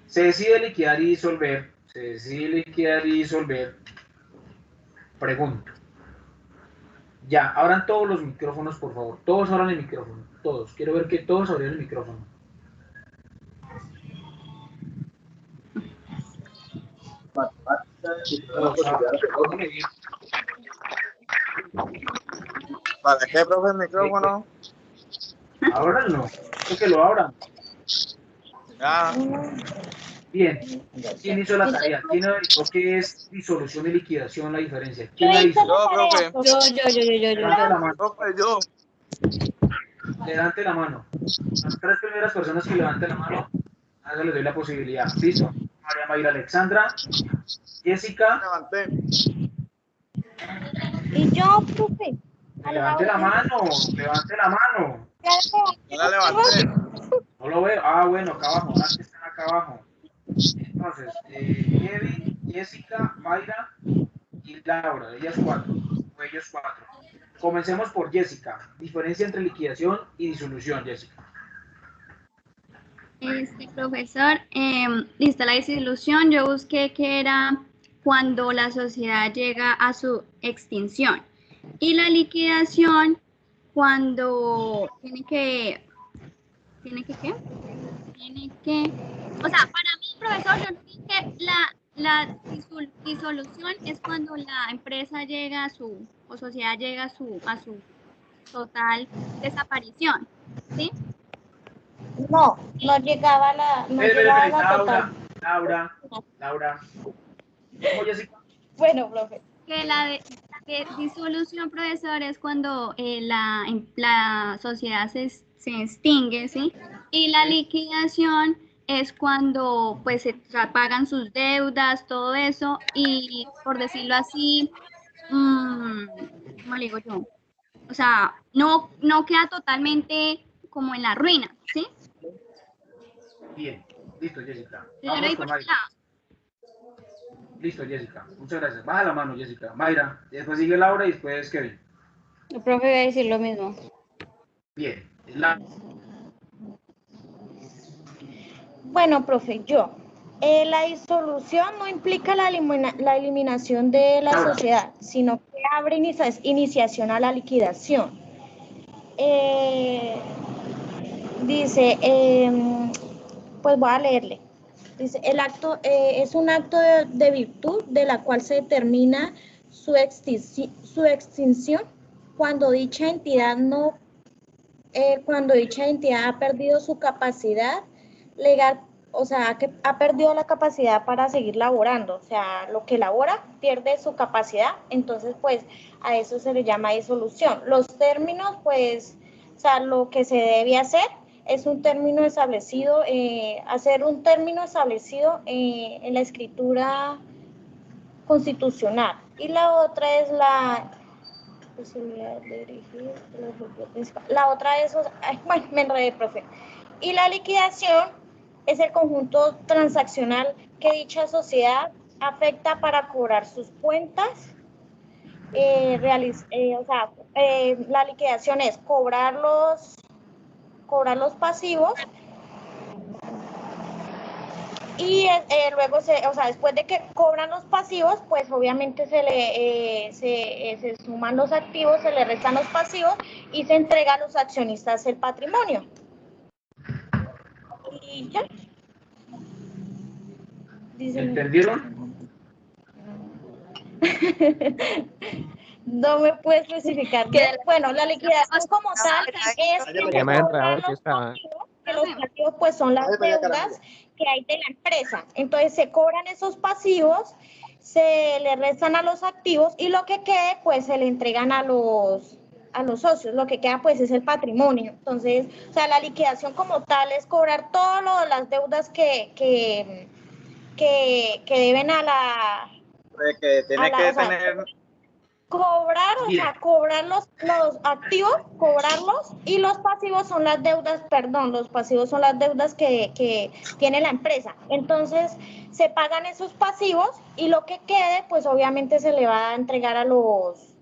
Se decide liquidar y disolver. Se decide liquidar y disolver. Pregunto. Ya, abran todos los micrófonos, por favor. Todos abran el micrófono. Todos. Quiero ver que todos abran el micrófono. ¿Para qué, profe, el micrófono? Ahora no. Quiero que lo abran. Ya. Bien. ¿Quién hizo la tarea? ¿Quién verificó qué es disolución y liquidación, la diferencia? ¿Quién Yo la hizo? hice la tarea, profe. Levante la mano. Profe, yo. Levante la mano. Las 3 primeras personas que levanten la mano, a eso les doy la posibilidad. ¿Listo? María Mayra Alexandra, Jessica. Levanté. Y yo, profe. Levante la mano, levante la mano. No la levanté. No lo veo. Ah, bueno, acá abajo. Ah, que están acá abajo. Entonces, Kevin, Jessica, Mayra y Laura. Ellas 4. O ellos 4. Comencemos por Jessica. Diferencia entre liquidación y disolución, Jessica. Profesor, listo, la disolución, yo busqué que era cuando la sociedad llega a su extinción y la liquidación cuando tiene que, o sea, para mí, profesor, yo dije que la disolución es cuando la empresa llega a su, o sociedad llega a su total desaparición, ¿sí? No, no llegaba la total. Laura. ¿Cómo, Jessica? Bueno, profe. Que la disolución, profesor, es cuando la sociedad se extingue, ¿sí? Y la liquidación es cuando pues se pagan sus deudas, todo eso, y por decirlo así, ¿cómo le digo yo? O sea, no queda totalmente como en la ruina, ¿sí? Bien, listo, Jessica. Yo lo Vamos vi con por ese Mayra. lado. Listo, Jessica. Muchas gracias. Baja la mano, Jessica. Mayra. Después sigue Laura y después Kevin. El profe va a decir lo mismo. Bien. Bueno, profe, yo. La disolución no implica la eliminación de la Laura. sociedad, sino que abre iniciación a la liquidación. Dice, pues voy a leerle. Dice, el acto es un acto de virtud de la cual se determina su extinción cuando dicha entidad ha perdido su capacidad legal, o sea, que ha perdido la capacidad para seguir laborando, o sea, lo que labora pierde su capacidad, entonces pues a eso se le llama disolución. Los términos, pues, o sea, lo que se debe hacer es un término establecido, hacer un término establecido en la escritura constitucional. Y la otra es la posibilidad de dirigir la otra es, bueno, me enredé, profe. Y la liquidación es el conjunto transaccional que dicha sociedad afecta para cobrar sus cuentas. La liquidación es cobrar los pasivos y luego después de que cobran los pasivos, pues obviamente se suman los activos, se le restan los pasivos y se entrega a los accionistas el patrimonio. Y ya. ¿Entendieron? No me puede especificar. Bueno, la liquidación como tal es que los pasivos pues son las deudas que hay de la empresa. Entonces se cobran esos pasivos, se le restan a los activos y lo que quede pues se le entregan a los socios. Lo que queda pues es el patrimonio. Entonces, o sea, la liquidación como tal es cobrar todas las deudas que deben a la... Que tiene que tener... Cobrar, o sea, cobrar los activos, cobrarlos, y los pasivos son las deudas, los pasivos son las deudas que tiene la empresa. Entonces, se pagan esos pasivos y lo que quede, pues obviamente se le va a entregar a los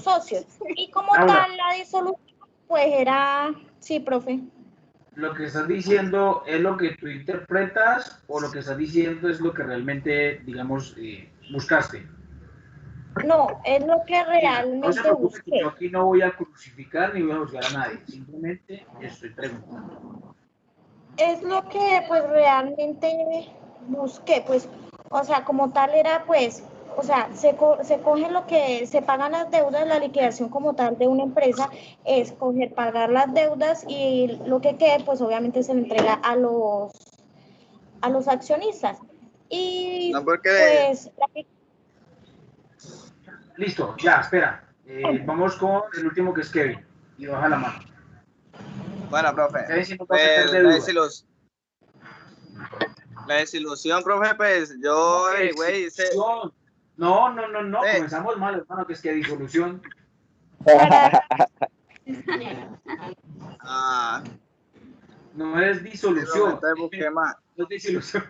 socios. Y como tal, la disolución, pues era, sí, profe. lo que estás diciendo es lo que tú interpretas o lo que estás diciendo es lo que realmente, digamos, buscaste. No, es lo que Mira, no se realmente preocupe que busqué. yo aquí no voy a crucificar ni voy a juzgar a nadie, simplemente estoy preguntando. Es lo que pues realmente busqué, pues, o sea, como tal era pues, o sea, se coge lo que se pagan las deudas, la liquidación como tal de una empresa es coger, pagar las deudas y lo que quede pues obviamente se le entrega a los accionistas. Y No porque, pues, Listo, ya, espera. Vamos con el último que es Kevin. Y baja la mano. bueno, profe, Kevin sí nos va a sacar de dudas. la desilusión, profe, pues yo, güey, hice, Disolución. No. Comenzamos mal, hermano, que es que disolución. ah, No es sí, profe, disolución. entonces busqué más. No es disolución.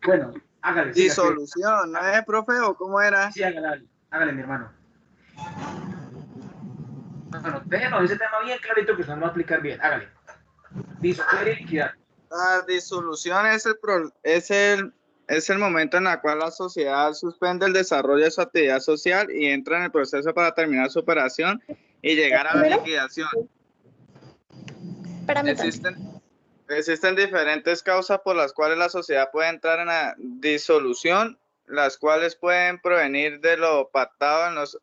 Bueno, hágale. Siga, Disolución, ¿no es, profe, o cómo era? sí, hágale, hágale, mi hermano. Bueno, déjenos ese tema bien clarito que usted nos va a explicar bien. Hágale. Disolver y liquidar. La disolución es el momento en el cual la sociedad suspende el desarrollo de su actividad social y entra en el proceso para terminar su operación y llegar a la liquidación. Existen diferentes causas por las cuales la sociedad puede entrar en la disolución, las cuales pueden provenir de lo pactado en los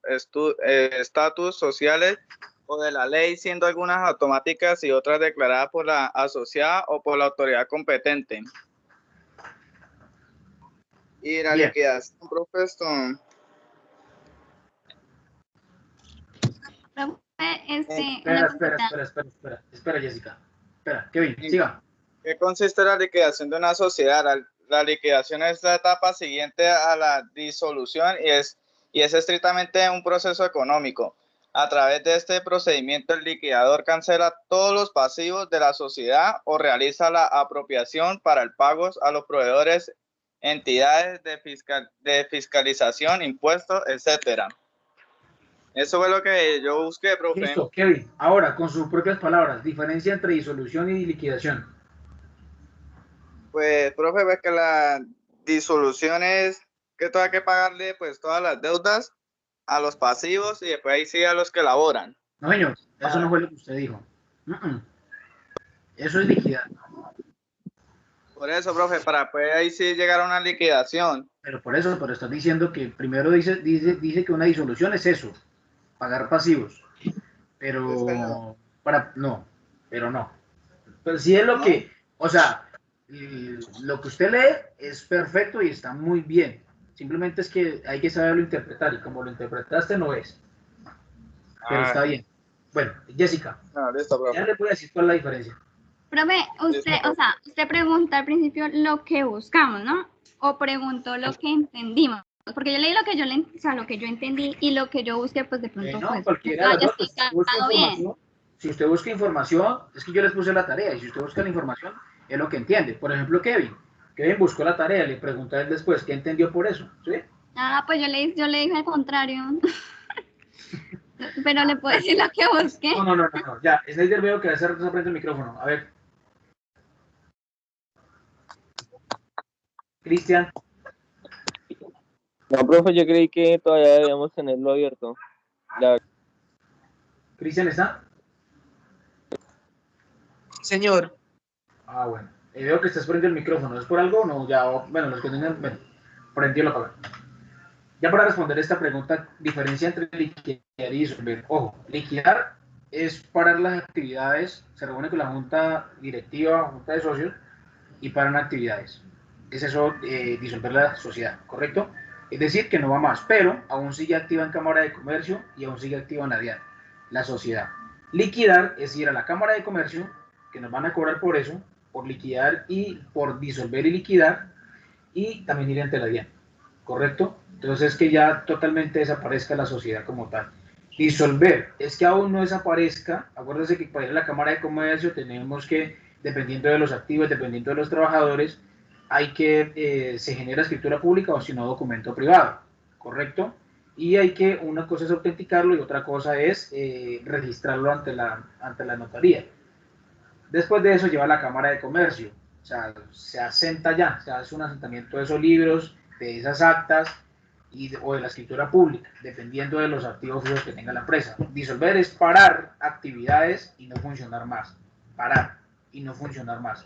estatus sociales o de la ley, siendo algunas automáticas y otras declaradas por la asociada o por la autoridad competente. Y la Bien. liquidación, profesor. Espera, Jessica. Espera, Kevin, siga. ¿Qué consiste la liquidación de una sociedad? La liquidación es la etapa siguiente a la disolución y es estrictamente un proceso económico. A través de este procedimiento, el liquidador cancela todos los pasivos de la sociedad o realiza la apropiación para el pago a los proveedores, entidades de fiscalización, impuestos, etcétera. Eso fue lo que yo busqué, profe. Listo, Kevin. Ahora, con sus propias palabras, diferencia entre disolución y liquidación. Pues, profe, ves que la disolución es que todo hay que pagarle pues todas las deudas a los pasivos y después ahí sí a los que laboran. No, señor, eso no fue lo que usted dijo. Eso es liquidar. Por eso, profe, para pues ahí sí llegar a una liquidación. Pero estás diciendo que primero dice que una disolución es eso, pagar pasivos. Pero no. Pero sí es lo que, o sea, lo que usted lee es perfecto y está muy bien. Simplemente es que hay que saberlo interpretar y como lo interpretaste no es. Pero está bien. Bueno, Jessica, Listo, profe. ya le voy a decir cuál es la diferencia. Profe, usted pregunta al principio lo que buscamos, ¿no? O preguntó lo que entendimos. Porque yo leí lo que lo que yo entendí y lo que yo busqué, pues de pronto, No, pues, cualquiera de las dos. Si usted busca información, es que yo les puse la tarea, y si usted busca la información, es lo que entiende. Por ejemplo, Kevin buscó la tarea, le pregunté a él después, ¿qué entendió por eso? ¿Sí? Ah, pues yo le dije al contrario. Pero le puedo decir lo que busqué. No, ya, Snyder veo que hace rato se prende el micrófono. A ver. Cristian. No, profe, yo creí que todavía debíamos tenerlo abierto. ¿Cristian está? Señor. Ah, bueno. Veo que estás prendiendo el micrófono. ¿Es por algo o no? Ya, bueno, los que tengan, bueno, prendió la palabra. Ya para responder esta pregunta, diferencia entre liquidar y disolver. Ojo, liquidar es parar las actividades, se reúne con la junta directiva, junta de socios, y paran actividades. Es eso, disolver la sociedad, ¿correcto? Es decir, que no va más, pero aún sigue activa en Cámara de Comercio y aún sigue activa en la DIAN, la sociedad. Liquidar es ir a la Cámara de Comercio, que nos van a cobrar por eso, por liquidar y por disolver y liquidar, y también ir ante la DIAN, ¿correcto? Entonces es que ya totalmente desaparezca la sociedad como tal. Disolver es que aún no desaparezca. Acuérdense que para ir a la Cámara de Comercio tenemos que, dependiendo de los activos, dependiendo de los trabajadores, hay que, se genera escritura pública o si no documento privado, ¿correcto? Y hay que, una cosa es autenticarlo y otra cosa es registrarlo ante la notaría. Después de eso lleva a la Cámara de Comercio, o sea, se asenta ya, se hace un asentamiento de esos libros, de esas actas o de la escritura pública, dependiendo de los activos fijos que tenga la empresa. Disolver es parar actividades y no funcionar más. Parar y no funcionar más.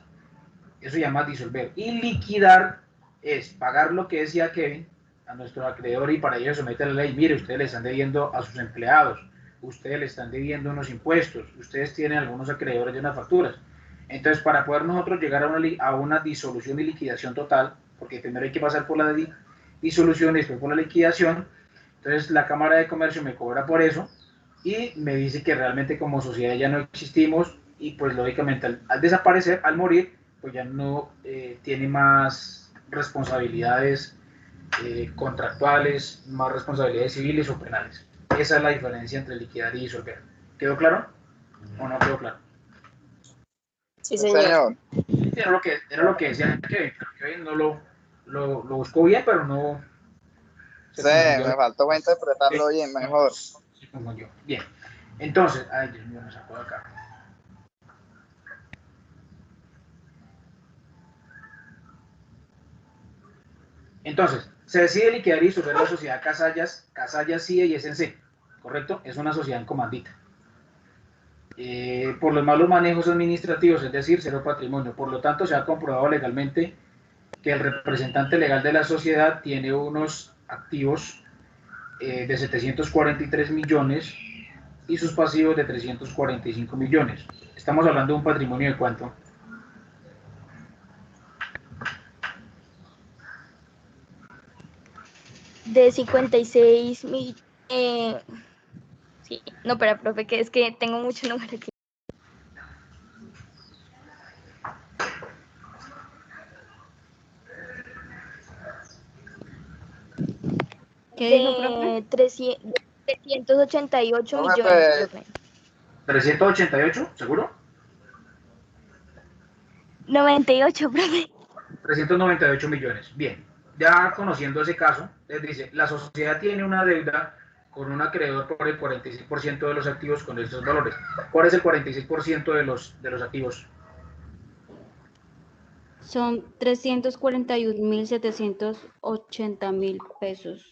Eso se llama disolver. Y liquidar es pagar lo que decía Kevin a nuestro acreedor, y para ello somete a la ley. Mire, ustedes le están debiendo a sus empleados, ustedes le están debiendo unos impuestos, ustedes tienen algunos acreedores de unas facturas. Entonces, para poder nosotros llegar a una disolución y liquidación total, porque primero hay que pasar por la disolución y después por la liquidación, entonces la Cámara de Comercio me cobra por eso y me dice que realmente como sociedad ya no existimos, y pues lógicamente al desaparecer, al morir, pues ya no tiene más responsabilidades contractuales, más responsabilidades civiles o penales. Esa es la diferencia entre liquidar y disolver. ¿Quedó claro o no quedó claro? Sí, señor. Era lo que decía Kevin, pero Kevin no lo buscó bien, pero no se Sí, confundió. me faltó interpretarlo bien, mejor. Se confundió. Bien. Entonces, ay Dios mío, me sacó de acá. Entonces, se decide liquidar y disolver la sociedad Casallas CIE y SNC, ¿correcto? Es una sociedad en comandita. Por los malos manejos administrativos, es decir, cero patrimonio. Por lo tanto, se ha comprobado legalmente que el representante legal de la sociedad tiene unos activos de 743 millones y sus pasivos de 345 millones. Estamos hablando de un patrimonio de ¿cuánto? De 56 mil. Sí, no, pero profe, que es que tengo mucho número aquí. ¿Qué dijo, profe? De 388 Profe, millones, profe. 388, ¿seguro? 98, profe. 398 millones. Bien, ya conociendo ese caso, les dice, la sociedad tiene una deuda con un acreedor por el 46% de los activos con estos valores. ¿Cuál es el 46% de los activos? Son 341.780.000 pesos.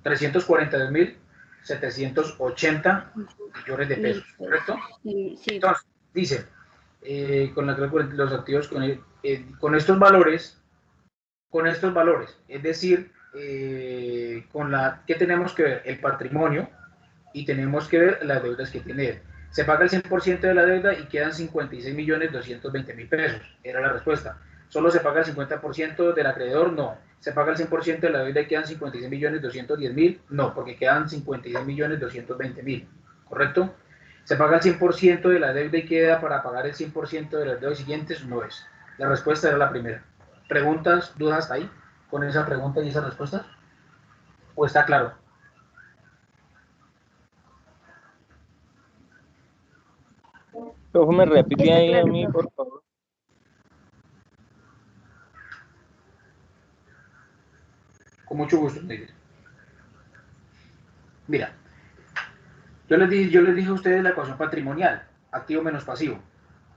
$342.780 millones de pesos, ¿correcto? Sí. Entonces, dice, con los activos con estos valores, es decir, ¿qué tenemos que ver? El patrimonio, y tenemos que ver las deudas que tiene él. Se paga el 100% de la deuda y quedan 56.220.000 pesos. Era la respuesta. ¿Solo se paga el 50% del acreedor? No. ¿Se paga el 100% de la deuda y quedan 56.210.000? No, porque quedan 56.220.000. ¿Correcto? ¿Se paga el 100% de la deuda y queda para pagar el 100% de las deudas siguientes? No es. La respuesta era la primera. ¿Preguntas, dudas hasta ahí? ¿Con esa pregunta y esa respuesta? ¿O está claro? Profe, me repite Está ahí a claro, mí, profe. por favor. Con mucho gusto, Miguel. Mira, yo les dije a ustedes la ecuación patrimonial, activo menos pasivo,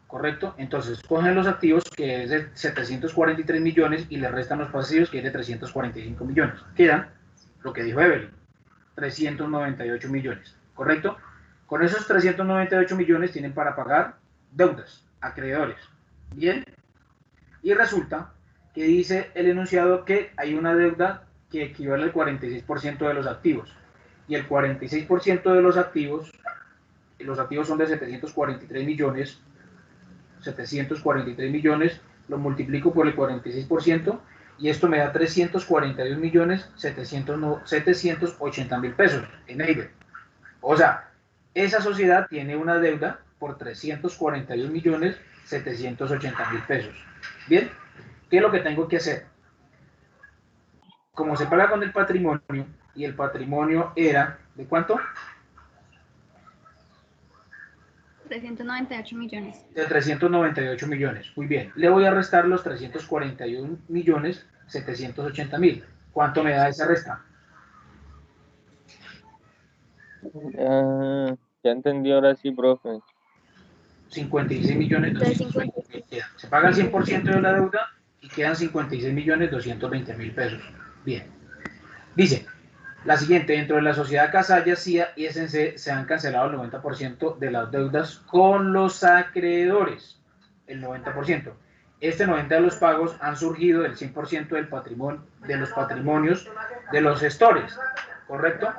¿correcto? Entonces, cogen los activos, que es de 743 millones, y le restan los pasivos, que es de 345 millones. Quedan, lo que dijo Evelyn, 398 millones, ¿correcto? Con esos 398 millones tienen para pagar deudas, acreedores, ¿bien? Y resulta que dice el enunciado que hay una deuda que equivale al 46% de los activos. Y el 46% de los activos son de 743 millones, lo multiplico por el 46% y esto me da 341 millones 780 mil pesos en EIDE. O sea, esa sociedad tiene una deuda por 341 millones 780 mil pesos. Bien, ¿qué es lo que tengo que hacer? Como se paga con el patrimonio, y el patrimonio era, ¿de cuánto? 398 millones. De 398 millones. Muy bien. Le voy a restar los 341 millones 780 mil. ¿Cuánto me da esa resta? Ya entendí ahora sí, profe. 56.220.000 quedan. Se paga el 100% de la deuda y quedan 56.220.000 pesos. Bien. Dice, la siguiente, dentro de la sociedad Casalla, CIA y SNC se han cancelado el 90% de las deudas con los acreedores. El 90%. Este 90% de los pagos han surgido del 100% del patrimonio, de los patrimonios de los gestores. ¿Correcto?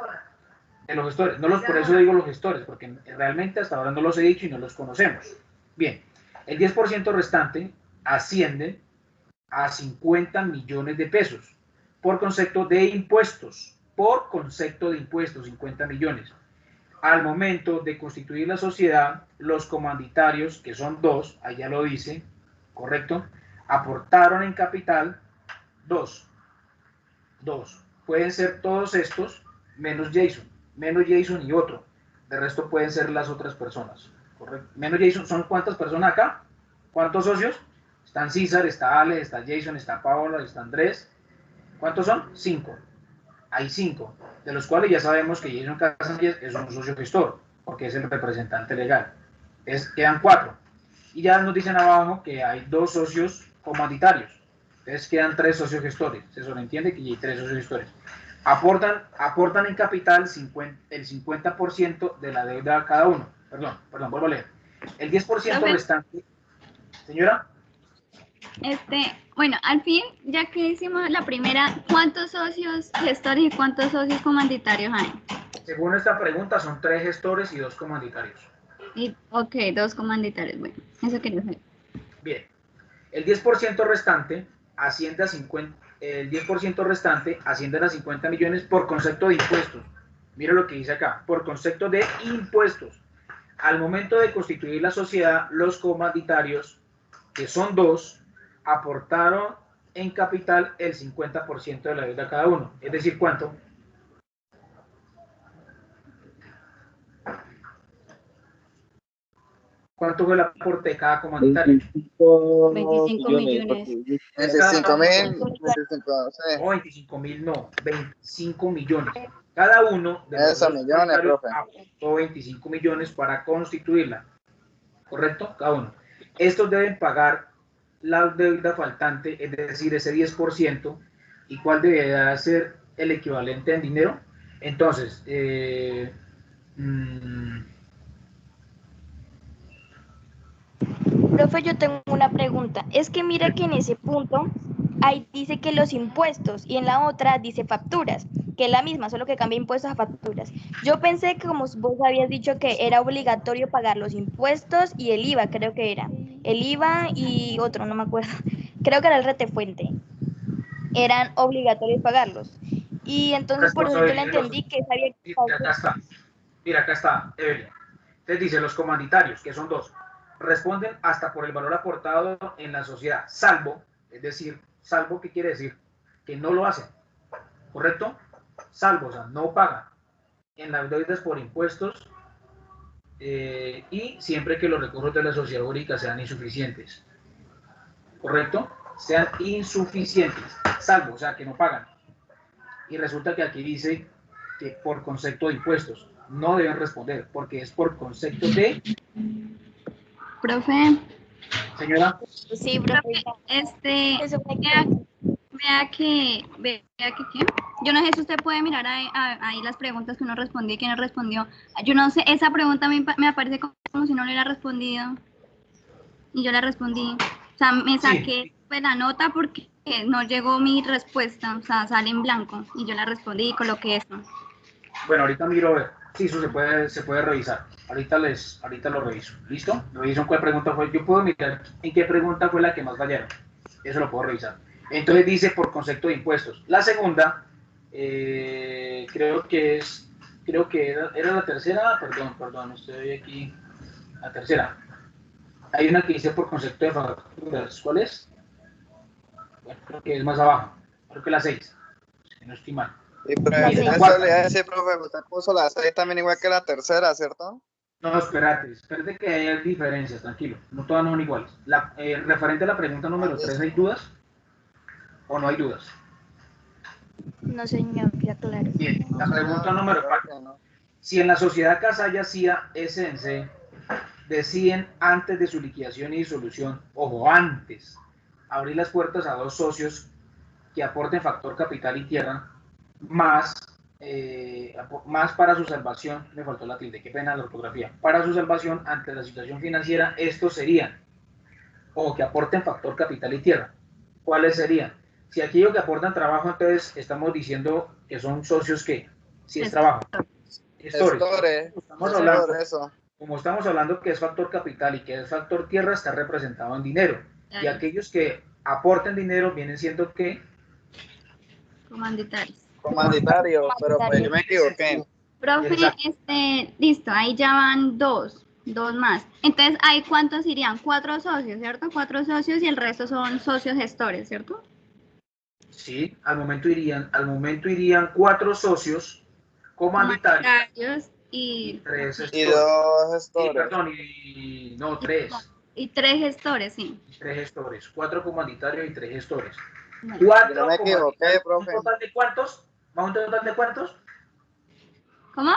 De los gestores. No los, por eso digo los gestores, porque realmente hasta ahora no los he dicho y no los conocemos. Bien, el 10% restante asciende a 50 millones de pesos por concepto de impuestos. Por concepto de impuestos, 50 millones. Al momento de constituir la sociedad, los comanditarios, que son dos, allá lo dice, ¿correcto? Aportaron en capital dos. Pueden ser todos estos menos Jason y otro. De resto pueden ser las otras personas. ¿Correcto? Menos Jason, ¿son cuántas personas acá? ¿Cuántos socios? Están César, está Ale, está Jason, está Paola, está Andrés. ¿Cuántos son? 5. Hay 5, de los cuales ya sabemos que Jason Casanillas es un socio gestor, porque es el representante legal. Quedan 4. Y ya nos dicen abajo que hay 2 socios comanditarios. Entonces quedan 3 socios gestores. Se sobreentiende que hay 3 socios gestores. Aportan en capital el 50% de la deuda a cada uno. Perdón, vuelvo a leer. El 10% restante. Señora. Bueno, al fin, ya que hicimos la primera, ¿cuántos socios gestores y cuántos socios comanditarios hay? Según esta pregunta, son 3 gestores y 2 comanditarios. Ok, 2 comanditarios, bueno, eso quería saber. Bien, el 10% restante asciende a 50 millones por concepto de impuestos. Mira lo que dice acá, por concepto de impuestos. Al momento de constituir la sociedad, los comanditarios, que son 2, aportaron en capital el 50% de la deuda cada uno. Es decir, ¿cuánto? ¿Cuánto fue el aporte de cada comanditario? 25 millones. 25.000, no, 25 millones. Cada uno de los dos aportó 25 millones para constituirla. ¿Correcto? Cada uno. Estos deben pagar la deuda faltante, es decir, ese 10%, y cuál debería ser el equivalente en dinero. Entonces, Profe, yo tengo una pregunta. Es que mira que en ese punto ahí dice que los impuestos y en la otra dice facturas, que es la misma, solo que cambia impuestos a facturas. Yo pensé que como vos habías dicho que era obligatorio pagar los impuestos y el IVA, creo que era. El IVA y otro, no me acuerdo. Creo que era el retefuente. Eran obligatorios pagarlos. Y entonces por eso yo le entendí que sabía que... Mira, acá está, Evelyn. Entonces dice, los comanditarios, que son 2, responden hasta por el valor aportado en la sociedad, salvo, es decir, salvo, ¿qué quiere decir? Que no lo hacen, ¿correcto? Salvo, o sea, no pagan en las deudas por impuestos y siempre que los recursos de la sociedad jurídica sean insuficientes, ¿correcto? Sean insuficientes, salvo, o sea, que no pagan. Y resulta que aquí dice que por concepto de impuestos no deben responder, porque es por concepto de... Profe. Señora. Sí, profe. Vea que, ¿qué? Yo no sé si usted puede mirar ahí las preguntas que uno respondió y quién no respondió. Yo no sé, esa pregunta me aparece como si no le hubiera respondido. Y yo la respondí. O sea, me saqué pues, la nota porque no llegó mi respuesta. O sea, sale en blanco. Y yo la respondí y coloqué eso. Bueno, ahorita miro a ver. Sí, eso se puede revisar. Ahorita lo reviso. ¿Listo? Reviso cuál pregunta fue. Yo puedo mirar en qué pregunta fue la que más fallaron. Eso lo puedo revisar. Entonces dice por concepto de impuestos. La segunda, creo que era la tercera. Perdón, estoy aquí. La tercera. Hay una que dice por concepto de facturas. ¿Cuál es? Bueno, creo que es más abajo. Creo que la 6. Si no estoy mal. Y eso le hace, profe, usted puso la 6 también igual que la tercera, ¿cierto? No, espérate que hay diferencias, tranquilo. No todas no son iguales. Referente a la pregunta número 3, ¿hay dudas? ¿O no hay dudas? No, señor, ya claro. Bien, la pregunta número 4. Si en la sociedad Casalla CIA SNC deciden antes de su liquidación y disolución, ojo, antes, abrir las puertas a dos socios que aporten factor capital y tierra, más para su salvación, me faltó la tilde, qué pena la ortografía, para su salvación ante la situación financiera, estos serían, o que aporten factor capital y tierra. ¿Cuáles serían? Si aquellos que aportan trabajo, entonces estamos diciendo que son socios que, si es trabajo, gestores. Como estamos hablando que es factor capital y que es factor tierra, está representado en dinero. Y aquellos que aporten dinero vienen siendo que comanditarios, pero pues yo me equivoqué. Profe, listo, ahí ya van dos más. Entonces, ¿ahí cuántos irían? 4 socios, ¿cierto? 4 socios y el resto son socios gestores, ¿cierto? Sí, al momento irían 4 socios comanditarios y 3 gestores. Y 2 gestores. Perdón, 3. Y 3 gestores, sí. 3 gestores, 4 commanditarios y 3 gestores. No. 4 yo me equivoqué, profe. ¿Un total de cuántos? ¿Vamos a un total de cuántos? ¿Cómo?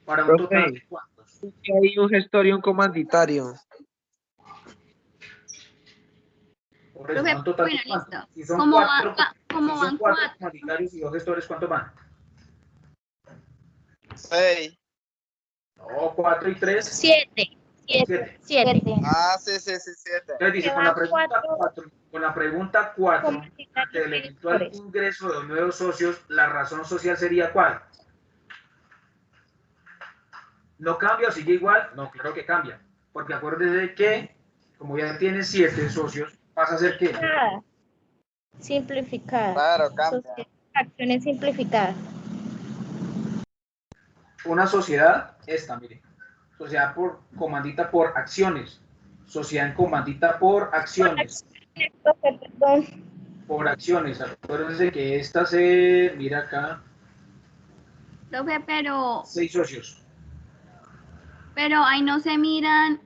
Para un Profe, total de cuántos. Hay un gestor y un comanditario. Por eso, Profe, un total bueno, de cuántos. listo. Si son ¿Cómo 4 van 4? commanditarios y 2 gestores, ¿cuántos van? 6. No, 4 y 3. 7. 7. Ah, sí, 7. Entonces dice, con la pregunta 4, ante el eventual ingreso de nuevos socios, la razón social sería ¿cuál? ¿No cambia o sigue igual? No, claro que cambia. Porque acuérdese que, como ya tiene 7 socios, pasa a ser ¿qué? Simplificada. Claro, cambia. Acciones simplificadas. Una sociedad, mire. Sociedad comandita por acciones. Sociedad en comandita por acciones. Perdón. Por acciones. Acuérdense que esta se mira acá. Profe, pero 6 socios. Pero ahí no se miran.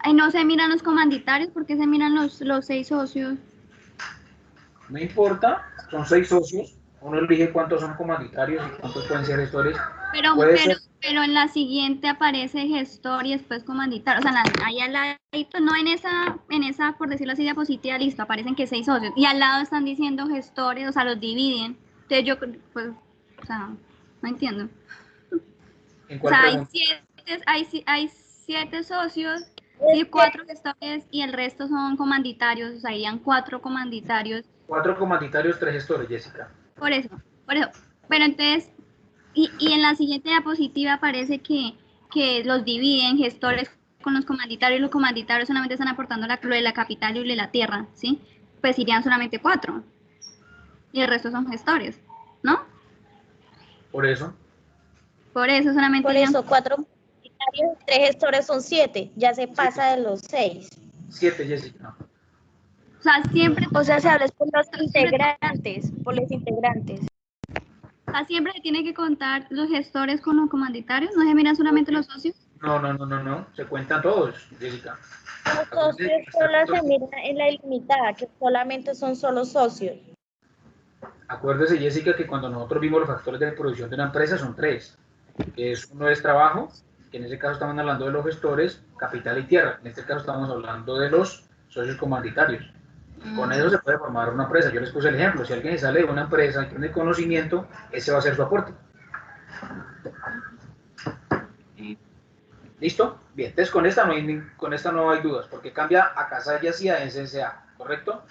Ahí no se miran los comanditarios, porque se miran los 6 socios. No importa, son 6 socios. Uno elige cuántos son comanditarios y cuántos pueden ser gestores. Pero en la siguiente aparece gestor y después comanditario. O sea, ahí al ladito, no en esa, por decirlo así, diapositiva, listo, aparecen que 6 socios. Y al lado están diciendo gestores, o sea, los dividen. Entonces yo, pues, o sea, no entiendo. O sea, hay 7 socios, y 4 gestores y el resto son comanditarios. O sea, harían 4 comanditarios. 4 comanditarios, 3 gestores, Jessica. Por eso. Pero entonces, y en la siguiente diapositiva aparece que los dividen gestores con los comanditarios, y los comanditarios solamente están aportando lo de la capital y lo de la tierra, ¿sí? Pues irían solamente 4. Y el resto son gestores, ¿no? Por eso. Por eso solamente. Por eso, 4 comunitarios, 3 gestores son 7. Ya se pasa de los 6. 7, Jessica. O sea, siempre. O sea, se habla por los integrantes. Por los integrantes. O sea, siempre se tiene que contar los gestores con los comanditarios. No se miran solamente los socios. No. Se cuentan todos, Jessica. Los socios solo se miran en la ilimitada, que solamente son solo socios. Acuérdese, Jessica, que cuando nosotros vimos los factores de producción de una empresa son 3. Uno es trabajo, que en este caso estamos hablando de los gestores, capital y tierra. En este caso estamos hablando de los socios comanditarios. Con eso se puede formar una empresa. Yo les puse el ejemplo. Si alguien sale de una empresa y tiene conocimiento, ese va a ser su aporte. ¿Listo? Bien, entonces con esta no hay dudas, porque cambia a Casalla y a SNCA, ¿correcto?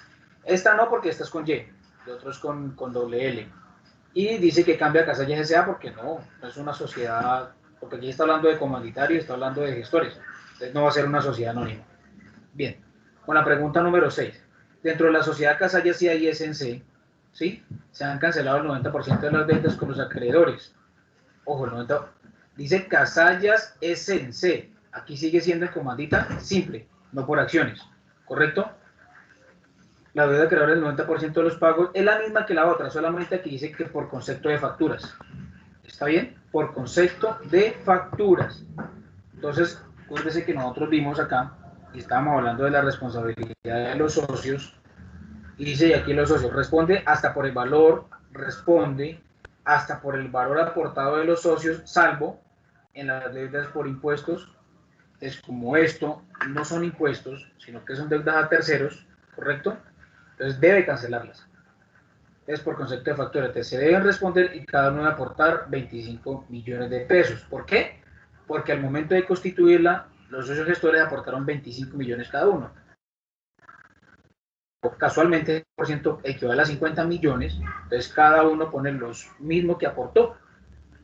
Esta no, porque esta es con Y, el otro es con doble L. Y dice que cambia a Casalla y SNCA porque no es una sociedad, porque aquí está hablando de comanditario y está hablando de gestores. Entonces no va a ser una sociedad anónima. Bien, con la pregunta número 6. Dentro de la sociedad Casalla y SNC, ¿sí? Se han cancelado el 90% de las ventas con los acreedores. Ojo, el 90%. Dice Casallas SNC. Aquí sigue siendo en comandita simple, no por acciones. ¿Correcto? La deuda de acreedores del 90% de los pagos es la misma que la otra, solamente aquí dice que por concepto de facturas. ¿Está bien? Por concepto de facturas. Entonces, acuérdense que nosotros vimos acá, y estábamos hablando de la responsabilidad de los socios, y dice, y aquí los socios responde hasta por el valor, responde hasta por el valor aportado de los socios, salvo en las deudas por impuestos. Es como esto no son impuestos, sino que son deudas a terceros, ¿correcto? Entonces debe cancelarlas. Entonces, por concepto de factura, se deben responder y cada uno debe aportar 25 millones de pesos. ¿Por qué? Porque al momento de constituirla, los socios gestores aportaron 25 millones cada uno. Casualmente, el por ciento equivale a 50 millones, entonces cada uno pone los mismos que aportó,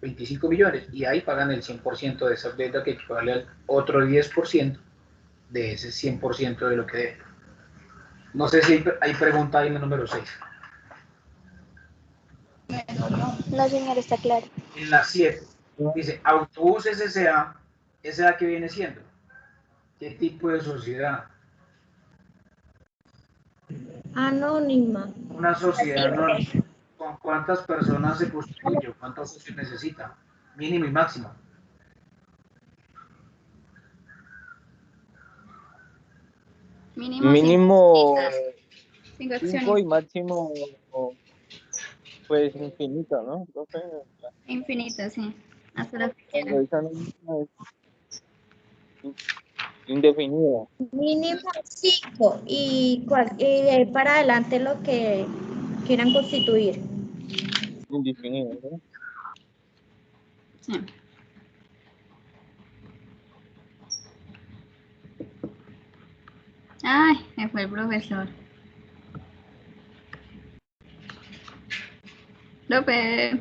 25 millones, y ahí pagan el 100% de esa deuda que equivale al otro 10% de ese 100% de lo que debe. No sé si hay pregunta ahí en el número 6. No, señor, está claro. En la 7, dice, autobús SCA, ¿SCA qué viene siendo? ¿Qué tipo de sociedad? Anónima. Una sociedad anónima. ¿Con cuántas personas se constituye? ¿Cuántos socios necesita? Mínimo y máximo. Mínimo Mínimo 5 5 acciones. y máximo, pues infinito, ¿no? Profe? Infinito, sí. Hasta lo que Cuando quieran. esa nómina es indefinida, Mínimo 5 y de ahí para adelante lo que quieran constituir. indefinida, ¿no? Sí. Ay, me fue el profesor. López.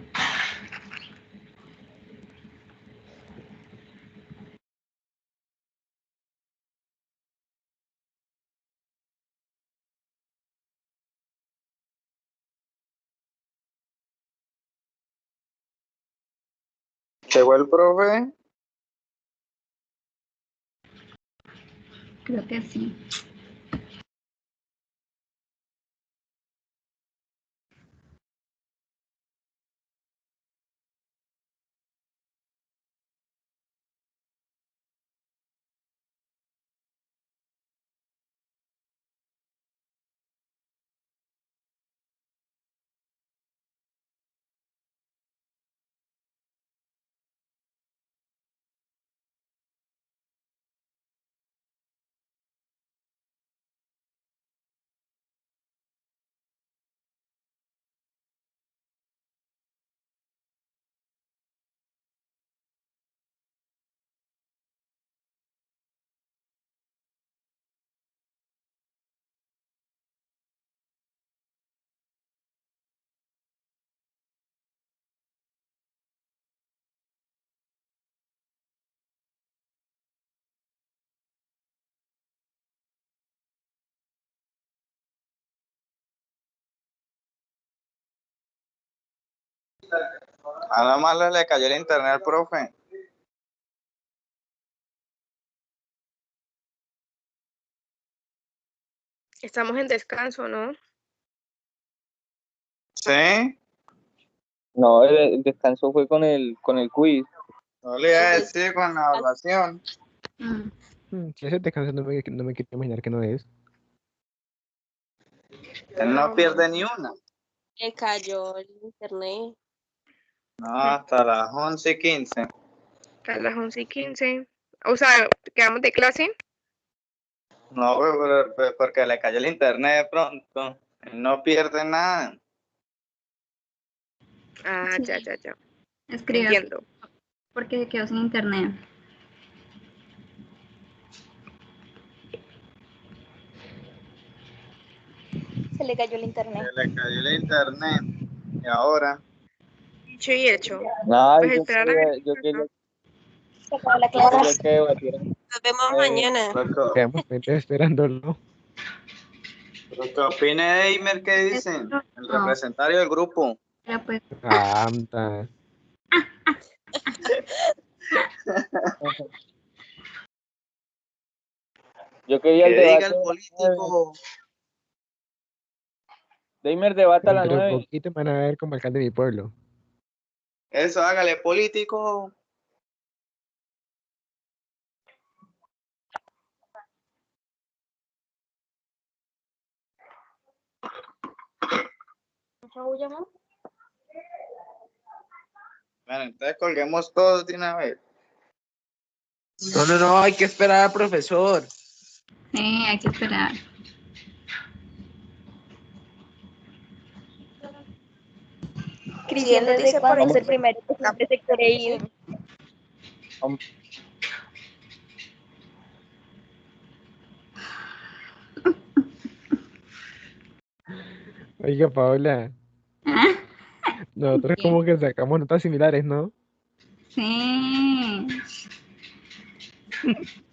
¿Llegó el profe? Creo que sí. A la mala le cayó el internet al profe. Estamos en descanso, ¿no? ¿Sí? No, el descanso fue con el quiz. No le iba a decir con la evaluación. Si ese descanso no me quiero imaginar que no es. Él no pierde ni una. Le cayó el internet No, hasta las 11:15. a las 11:15. O sea, ¿quedamos de clase? No, porque le cayó el internet de pronto. Él no pierde nada. Ah, Sí. ya. Escribe Entiendo. porque se quedó sin internet. Se le cayó el internet. Se le cayó el internet. Y ahora, Dicho y hecho. Ay, Pues esperar a ver. yo quería, Se acabó la yo clase. quería que debatieran. Nos vemos mañana. Quedamos pendientes esperándolo. lo que opine Eimer, ¿qué dicen? El No, representante del grupo. pero pues, Anda. Yo quería el Que diga debate el de las 9. político. Deimer debata a las Dentro de 9. poquito me van a ver como alcalde de mi pueblo. Eso, hágale político. ¿Chau, llamó? Bueno, entonces colguemos todos de una vez. No, hay que esperar al profesor. Sí, hay que esperar. Cristian dice por ahí es el primero que siempre se quiere ir. Oiga, Paola, nosotros ¿Qué? como que sacamos notas similares, ¿no? Sí.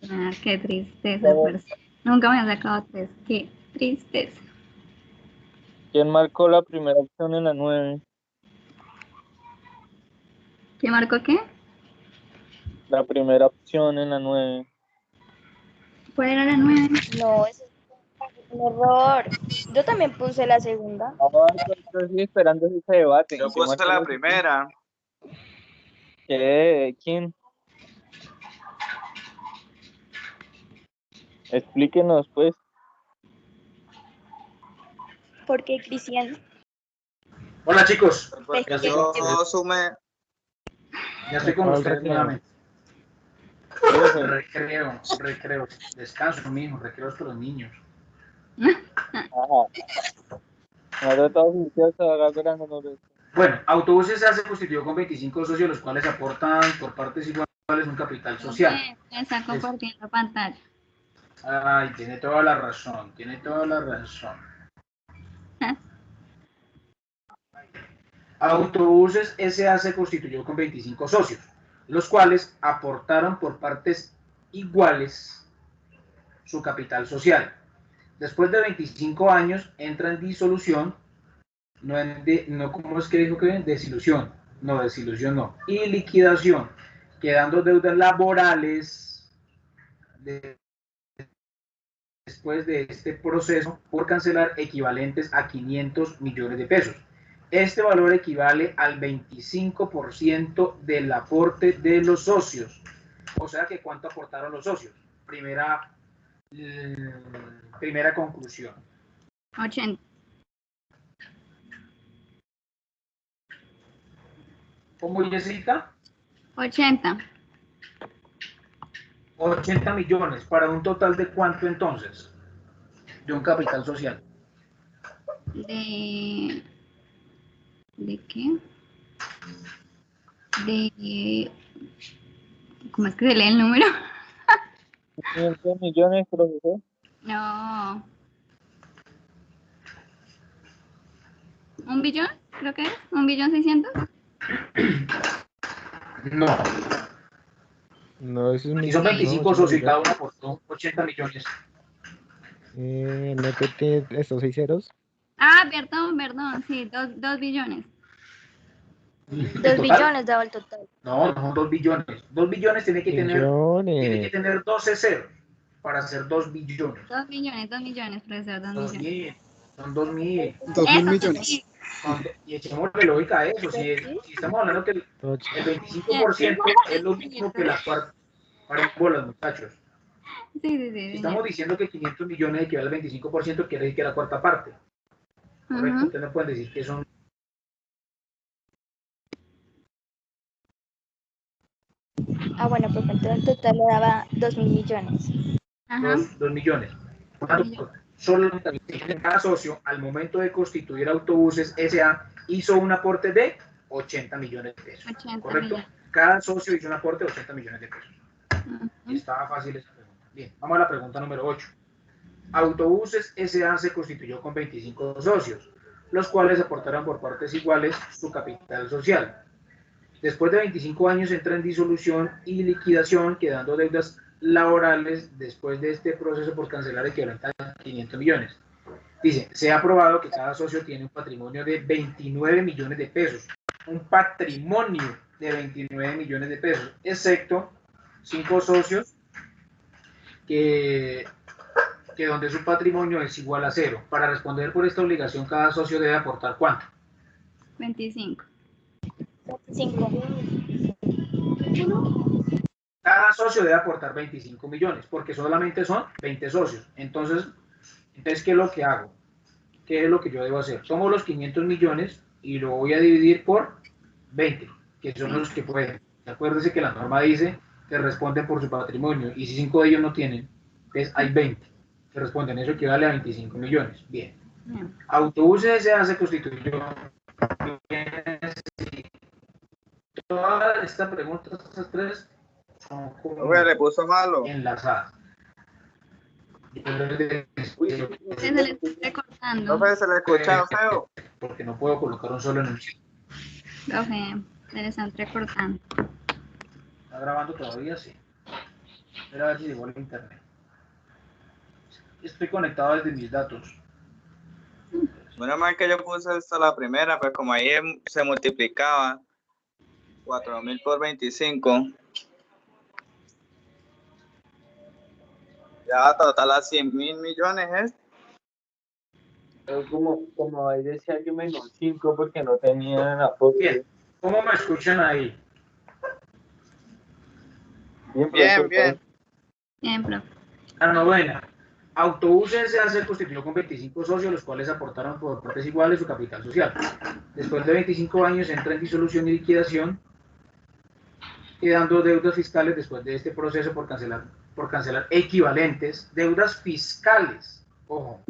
Ah, qué tristeza, pues. Nunca me han sacado 3. Qué tristeza. ¿Quién marcó la primera opción en la 9? ¿Qué marcó qué? La primera opción en la 9. ¿Cuál era la 9? No, eso es un error. Yo también puse la segunda. Ahora estoy esperando ese debate. Yo puse la primera. ¿Qué? ¿Quién? Explíquenos, pues. Porque Cristian, Hola chicos, Porque yo sumé. ya estoy con Acabó el ustedes recreo. nuevamente. Profe, Recreo. Descanso, mijo, recreos para los niños. nosotros todos juiciosos, acá esperándonos. Bueno, Autobuses se constituyó con 25 socios, los cuales aportan por partes iguales un capital social. Me está compartiendo pantalla. Ay, tiene toda la razón, tiene toda la razón. Autobuses S.A. se constituyó con 25 socios, los cuales aportaron por partes iguales su capital social. Después de 25 años entra en disolución, ¿cómo es que dijo que? Desilusión, no, y liquidación, quedando deudas laborales después de este proceso por cancelar equivalentes a 500 millones de pesos. Este valor equivale al 25% del aporte de los socios. O sea que ¿cuánto aportaron los socios? Primera conclusión. 80. ¿Cómo, Jessica? 80. 80 millones. ¿Para un total de cuánto entonces? De un capital social. ¿De qué? ¿Cómo es que se lee el número? 500 millones, profesor. No. ¿1 billón? Creo que es. ¿1.600.000.000? No. No, eso es Si son 25 socios y cada uno aportó 80 millones. No que tiene estos 6 ceros. Ah, perdón, sí, 2 billones. 2 billones daba el total. No, no son 2 billones. 2 billones tiene que tener 12 ceros para hacer 2 billones. 2 millones, profesor, 2 millones. Son 2.000. 2.000 millones. Sí. Y echémosle lógica a eso. Si estamos hablando que el 25% es lo mismo que la cuarta. Para bolas, muchachos. Sí. Si estamos diciendo que 500 millones equivale al 25%, quiere decir que es la cuarta parte. Correcto, ustedes no pueden decir que son. Ah, bueno, porque entonces el total le daba 2.000 millones. Ajá. 2 millones. Por tanto, solo cada socio, al momento de constituir Autobuses S.A., hizo un aporte de 80 millones de pesos. 80 ¿Correcto? millones. Cada socio hizo un aporte de 80 millones de pesos. Y estaba fácil esa pregunta. Bien, vamos a la pregunta número 8. Autobuses S.A. se constituyó con 25 socios, los cuales aportaron por partes iguales su capital social. Después de 25 años entra en disolución y liquidación, quedando deudas laborales después de este proceso por cancelar equivalente a 500 millones. Dice, se ha aprobado que cada socio tiene un patrimonio de 29 millones de pesos. Un patrimonio de 29 millones de pesos, excepto 5 socios que donde su patrimonio es igual a 0. Para responder por esta obligación, cada socio debe aportar ¿cuánto? 25. 5. Cada socio debe aportar 25 millones, porque solamente son 20 socios. Entonces, ¿qué es lo que hago? ¿Qué es lo que yo debo hacer? Tomo los 500 millones y lo voy a dividir por 20. que son los que pueden. Acuérdense que la norma dice que responden por su patrimonio, y si 5 de ellos no tienen, entonces hay 20 que responden, eso equivale a 25 millones. Bien. Autobuses S.A. se constituyó. Toda esta pregunta, estas tres, son como Le puso malo. enlazadas. Se le está recortando. Profe, se le escucha feo. Porque no puedo colocar un solo enunciado. Profe, se le están recortando. ¿Está grabando todavía? Sí. Espera a ver si llegó el internet. Estoy conectado desde mis datos. Menos mal que yo puse esta la primera, pues como ahí se multiplicaba 4.000 por 25. Ya total a 100.000 millones es. Pero como ahí decía que menos 5 porque no tenían apoyo. Bien. ¿Cómo me escuchan ahí? Bien, Bien, profesor. bien. Bien, profe. La novena. Autobuses S.A. se constituyó con 25 socios, los cuales aportaron por partes iguales su capital social. Después de 25 años entra en disolución y liquidación, quedando deudas fiscales después de este proceso por cancelar equivalentes, deudas fiscales, ojo,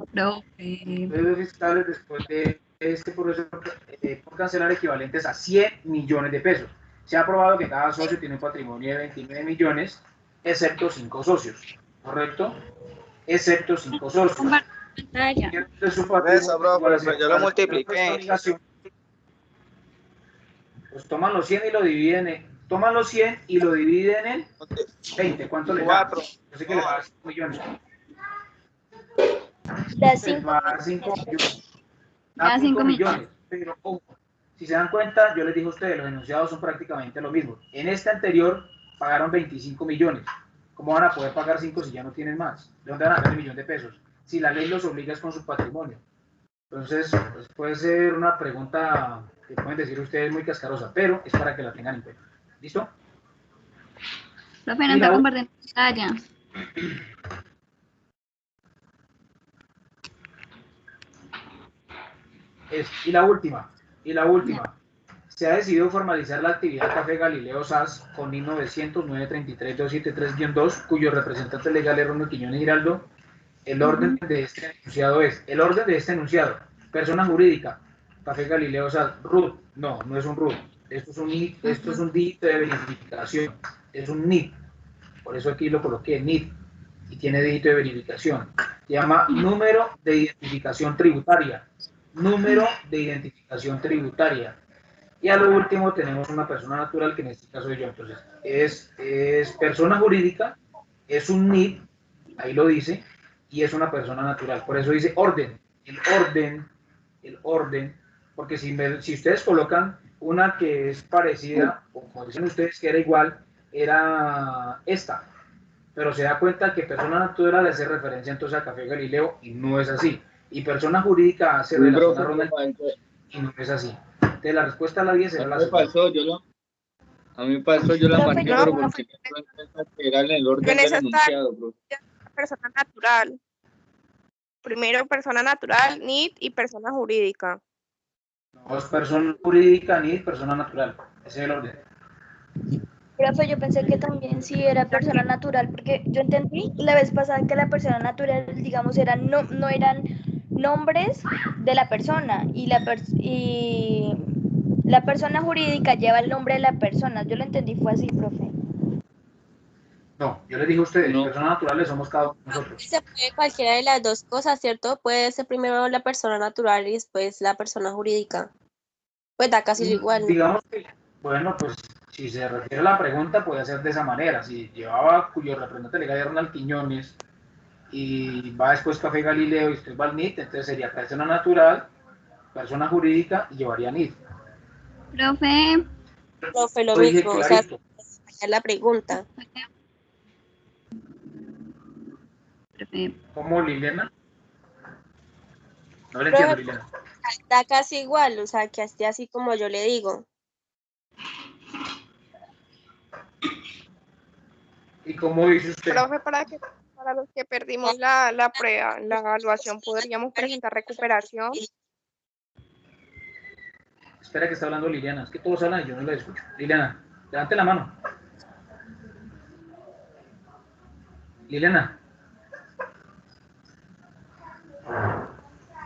deudas fiscales después de este proceso por cancelar equivalentes a 100 millones de pesos. Se ha probado que cada socio tiene un patrimonio de 29 millones, excepto 5 socios, ¿correcto? Excepto 5 socios. De su Eso, profe, yo lo multipliqué. Pues toman los 100 y lo dividen en 20. ¿Cuánto le da? Yo sé que le va a dar 5 millones. Da Le 5 va a dar 5 millones. Da 5 millones. Pero ojo, si se dan cuenta, yo les dije a ustedes, los enunciados son prácticamente lo mismo. En este anterior pagaron 25 millones. ¿Cómo van a poder pagar 5 si ya no tienen más? ¿De dónde van a sacar el millón de pesos? Si la ley los obliga es con su patrimonio. Entonces, pues puede ser una pregunta que pueden decir ustedes muy cascarosa, pero es para que la tengan en cuenta. ¿Listo? Profe, no está compartiendo pantalla. Y la última. Se ha decidido formalizar la actividad Café Galileo SAS con 1900-933-273-2, cuyo representante legal es Ronald Quiñones Giraldo. El orden de este enunciado persona jurídica, Café Galileo SAS, RUT, no es un RUT, esto es un dígito de verificación, es un NID, por eso aquí lo coloqué, NID, y tiene dígito de verificación, se llama número de identificación tributaria, y a lo último tenemos una persona natural, que en este caso soy yo. Entonces es persona jurídica, es un NID, ahí lo dice, y es una persona natural, por eso dice orden, el orden, porque si ustedes colocan una que es parecida, o como dicen ustedes que era igual, era esta, pero se da cuenta que persona natural hace referencia entonces a Café Galileo y no es así, y persona jurídica hace relación a Ronald y no es así. Entonces la respuesta a la 10 será la segunda. A mí me pasó, yo la marqué, no, pero porque era en el orden en del esa enunciado, bro. persona natural. Primero persona natural, NID y persona jurídica. No es persona jurídica ni persona natural. Ese es el orden. Profe, yo pensé que también sí era persona natural, porque yo entendí la vez pasada que la persona natural, digamos, no eran nombres de la persona, y la persona jurídica lleva el nombre de la persona. Yo lo entendí, fue así, profe. No, yo les dije a ustedes, No. personas naturales somos cada uno de nosotros. Se puede cualquiera de las dos cosas, ¿cierto? Puede ser primero la persona natural y después la persona jurídica. Pues da casi igual, ¿no? Digamos que, bueno, pues si se refiere a la pregunta, puede ser de esa manera. Si llevaba cuyo representante legal era Ronald Quiñones y va después Café Galileo y usted va al NIT, entonces sería persona natural, persona jurídica y llevaría NIT. Profe, Lo Lo dije mismo, o sea, clarito. es la pregunta. profe, ¿Cómo, Liliana? No le Profe, entiendo, Liliana. da casi igual, o sea, que así como yo le digo. ¿Y cómo dice usted? Profe, para los que perdimos la prueba, la evaluación, ¿podríamos presentar recuperación? Espera que está hablando Liliana. Es que todos hablan y yo no la escucho. Liliana, levante la mano. Liliana.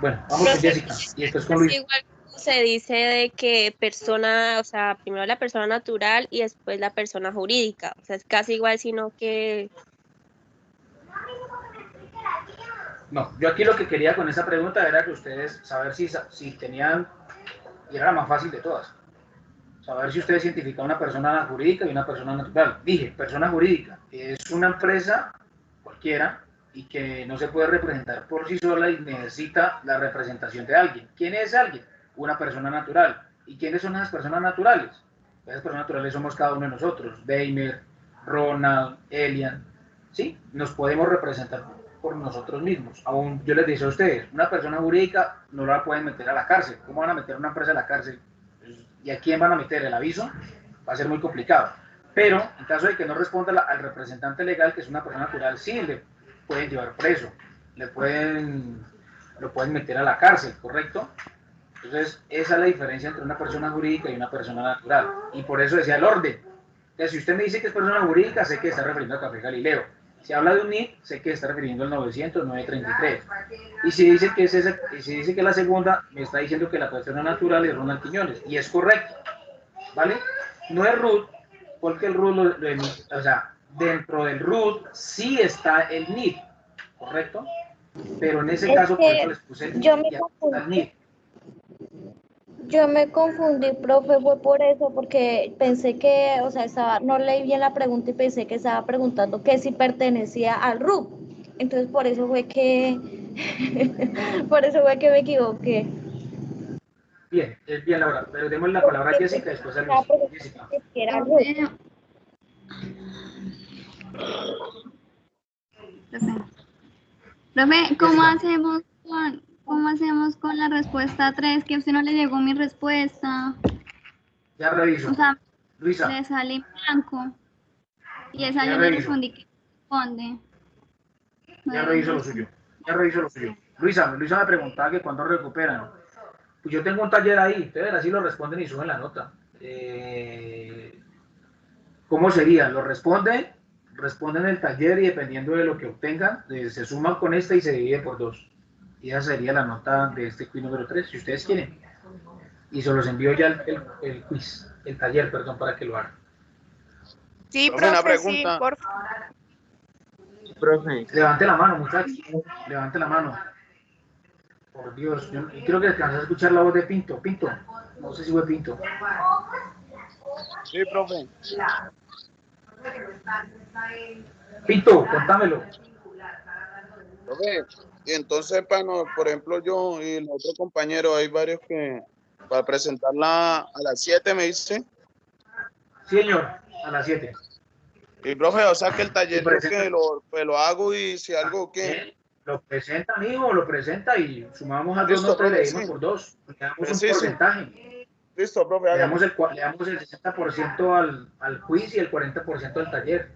Bueno, vamos con Jessica y después con Luis. Igual se dice de que persona, o sea, primero la persona natural y después la persona jurídica. O sea, es casi igual, sino que... No, yo aquí lo que quería con esa pregunta era que ustedes saber si tenían, y era la más fácil de todas, saber si ustedes identifican una persona jurídica y una persona natural. Dije, persona jurídica, que es una empresa cualquiera y que no se puede representar por sí sola y necesita la representación de alguien. ¿Quién es alguien? Una persona natural. ¿Y quiénes son esas personas naturales? Esas personas naturales somos cada uno de nosotros, Deimer, Ronald, Elian, ¿sí? Nos podemos representar por nosotros mismos. Aún yo les decía a ustedes, una persona jurídica no la pueden meter a la cárcel. ¿Cómo van a meter a una empresa a la cárcel? ¿Y a quién van a meter? ¿El aviso? Va a ser muy complicado. Pero en caso de que no responda al representante legal, que es una persona natural, sí le pueden llevar preso, lo pueden meter a la cárcel, ¿correcto? Entonces, esa es la diferencia entre una persona jurídica y una persona natural. Y por eso decía el orden. Entonces, si usted me dice que es persona jurídica, sé que está refiriendo a Café Galileo. Si habla de un NIT, sé que está refiriendo al 900-933. Y si dice que es la segunda, me está diciendo que la persona natural es Ronald Quiñones. Y es correcto, ¿vale? No es RUT, porque el RUT, o sea, dentro del RUT sí está el NIT, ¿correcto? Pero en ese caso, por eso les puse el NIT. Yo me confundí, profe, fue por eso, porque pensé que, o sea, no leí bien la pregunta y pensé que estaba preguntando que si pertenecía al RUP. Entonces, por eso fue que me equivoqué. Bien, es bien, Laura, pero demos la palabra a Jessica y después a Luis. Jessica. Profe, ¿cómo hacemos con la respuesta 3? Que a usted no le llegó mi respuesta. Ya reviso. O sea, Luisa. le sale en blanco. Y esa Ya yo le reviso. respondí que responde. Ya reviso lo suyo. Luisa me preguntaba que cuándo recuperan. Pues yo tengo un taller ahí, ustedes así lo responden y suben la nota. ¿Cómo sería? Lo responden el taller y dependiendo de lo que obtengan, se suman con esta y se divide por 2. Y esa sería la nota de este quiz número 3, si ustedes quieren. Y se los envío ya el quiz, el taller, perdón, para que lo hagan. Sí, Profe, una profe, sí, pregunta. por favor. Profe, Levante la mano, muchachos. Levante la mano. Por Dios, yo creo que alcanzas a escuchar la voz de Pinto. Pinto, no sé si fue Pinto. Sí, profe. Pinto, contámelo. Profe, y entonces, por ejemplo, yo y el otro compañero, hay varios que para presentarla a las 7, me dice. Sí, señor, a las 7. Y profe, o sea que el taller yo que presenta. lo hago y si algo que... Lo presenta, amigo, lo presenta y sumamos a 2 Listo, notas y le profe, dimos sí. por 2. Le damos un Sí. porcentaje. Listo, profe, Le hágame. damos el 60% al quiz y el 40% al taller.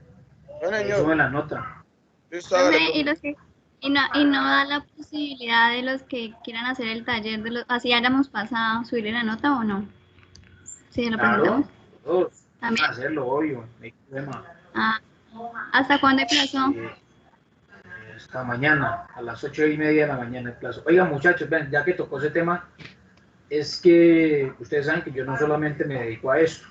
Bueno, Ahí señor. suben la nota. Listo, Profe, hágale, y no da la posibilidad de los que quieran hacer el taller, así hayamos pasado, subirle la nota o no. Sí, lo presentamos. Todos También. van a hacerlo, obvio, no hay problema. ¿Hasta cuándo hay plazo? Hasta mañana, a las 8:30 de la mañana el plazo. Oigan, muchachos, ven, ya que tocó ese tema, es que ustedes saben que yo no solamente me dedico a esto,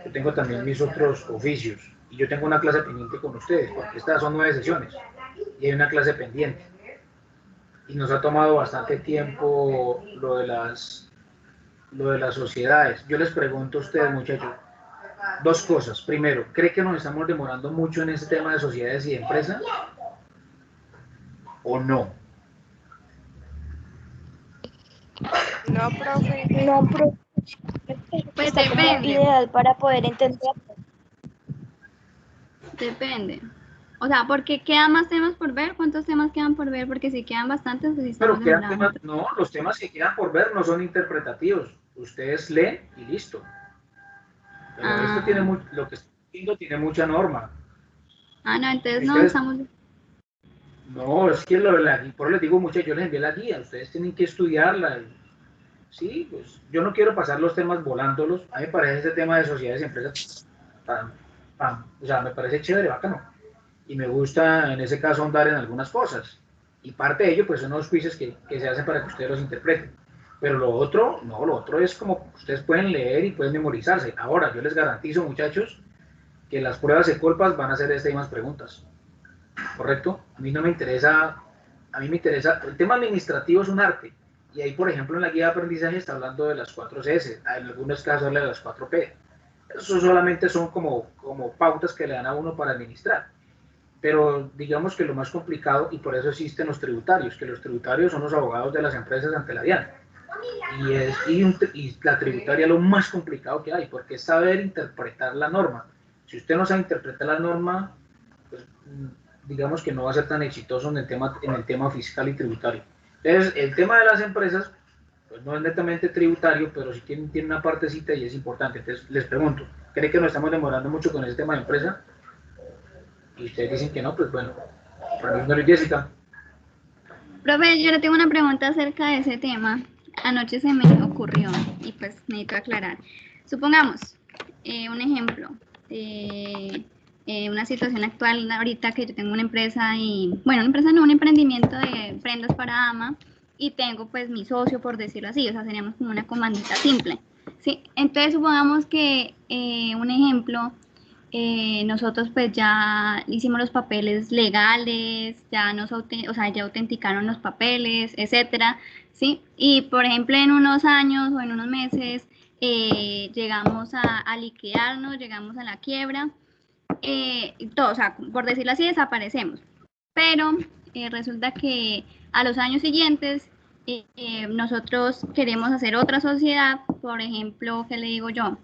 yo tengo también mis otros oficios y yo tengo una clase pendiente con ustedes, porque estas son 9 sesiones y hay una clase pendiente. Y nos ha tomado bastante tiempo lo de las sociedades. Yo les pregunto a ustedes, muchachos, 2 cosas. Primero, ¿cree que nos estamos demorando mucho en ese tema de sociedades y de empresas? ¿O no? No, profe. No, profe. Pues Está como depende. ideal para poder entender. Depende. O sea, porque quedan más temas por ver. ¿Cuántos temas quedan por ver? Porque si quedan bastantes, pues sí Pero estamos quedan demorando. temas, no, los temas que quedan por ver no son interpretativos. Ustedes leen y listo. Pero esto tiene lo que estoy diciendo tiene mucha norma. No, entonces no Ustedes, estamos... No, es que por eso les digo, muchachos, yo les envié la guía. Ustedes tienen que estudiarla. sí, pues yo no quiero pasar los temas volándolos. A mí me parece ese tema de sociedades y empresas, pam, pam, o sea, me parece chévere, bacano. Y me gusta en ese caso ahondar en algunas cosas. Y parte de ello, pues son los quizzes que se hacen para que ustedes los interpreten. Pero lo otro, no, lo otro es como ustedes pueden leer y pueden memorizarse. Ahora, yo les garantizo, muchachos, que las pruebas de colpas van a ser estas mismas preguntas. ¿Correcto? A mí no me interesa, a mí me interesa, el tema administrativo es un arte. Y ahí, por ejemplo, en la guía de aprendizaje está hablando de las 4 Cs, en algunos casos habla de las 4 P. Eso solamente son como pautas que le dan a uno para administrar. Pero digamos que lo más complicado, y por eso existen los tributarios, que los tributarios son los abogados de las empresas ante la DIAN. Y la tributaria es lo más complicado que hay, porque es saber interpretar la norma. Si usted no sabe interpretar la norma, pues digamos que no va a ser tan exitoso en el tema fiscal y tributario. Entonces, el tema de las empresas, pues no es netamente tributario, pero sí tiene una partecita y es importante. Entonces, les pregunto, ¿cree que nos estamos demorando mucho con ese tema de empresa? Y ustedes dicen que no, pues bueno, para Jessica. Profe, yo le tengo una pregunta acerca de ese tema. Anoche se me ocurrió y pues necesito aclarar. Supongamos, un ejemplo de una situación actual ahorita que yo tengo una empresa una empresa no, un emprendimiento de prendas para dama y tengo pues mi socio, por decirlo así, o sea, seríamos como una comandita simple, ¿sí? Entonces supongamos que, un ejemplo, nosotros pues ya hicimos los papeles legales, ya ya autenticaron los papeles, etcétera, ¿sí? Y por ejemplo en unos años o en unos meses llegamos a liquidarnos, llegamos a la quiebra, todo, o sea, por decirlo así, desaparecemos. Pero resulta que a los años siguientes nosotros queremos hacer otra sociedad, por ejemplo, ¿qué le digo yo?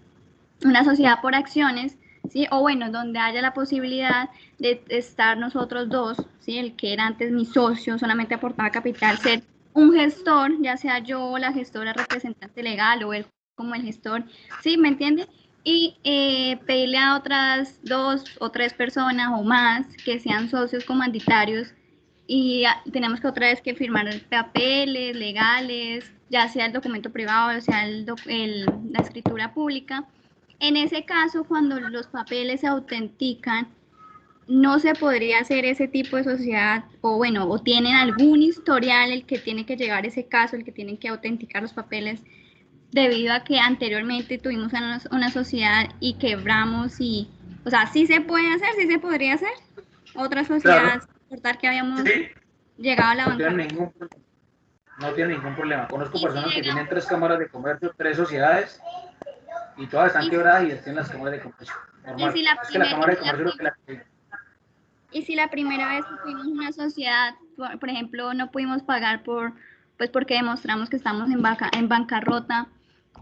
Una sociedad por acciones, ¿sí? O bueno, donde haya la posibilidad de estar nosotros dos, ¿sí? El que era antes mi socio, solamente aportaba capital, ser un gestor, ya sea yo la gestora representante legal o él como el gestor, ¿sí? ¿Me entiende? Y pedirle a otras 2 o 3 personas o más que sean socios comanditarios y tenemos que otra vez que firmar papeles legales, ya sea el documento privado, o sea la escritura pública. En ese caso, cuando los papeles se autentican, no se podría hacer ese tipo de sociedad, o bueno, o tienen algún historial el que tiene que llevar ese caso, el que tiene que autenticar los papeles, debido a que anteriormente tuvimos una sociedad y quebramos y, o sea, sí se puede hacer, sí se podría hacer otra sociedad, cortar que habíamos llegado a la bancarrota. No tiene ningún problema. Conozco personas que tienen 3 cámaras de comercio, 3 sociedades, y todas están quebradas y tienen las cámaras de comercio. Normal. Es que la cámara de comercio es lo que la... Y si la primera vez que tuvimos una sociedad, por ejemplo, no pudimos pagar pues porque demostramos que estamos en bancarrota,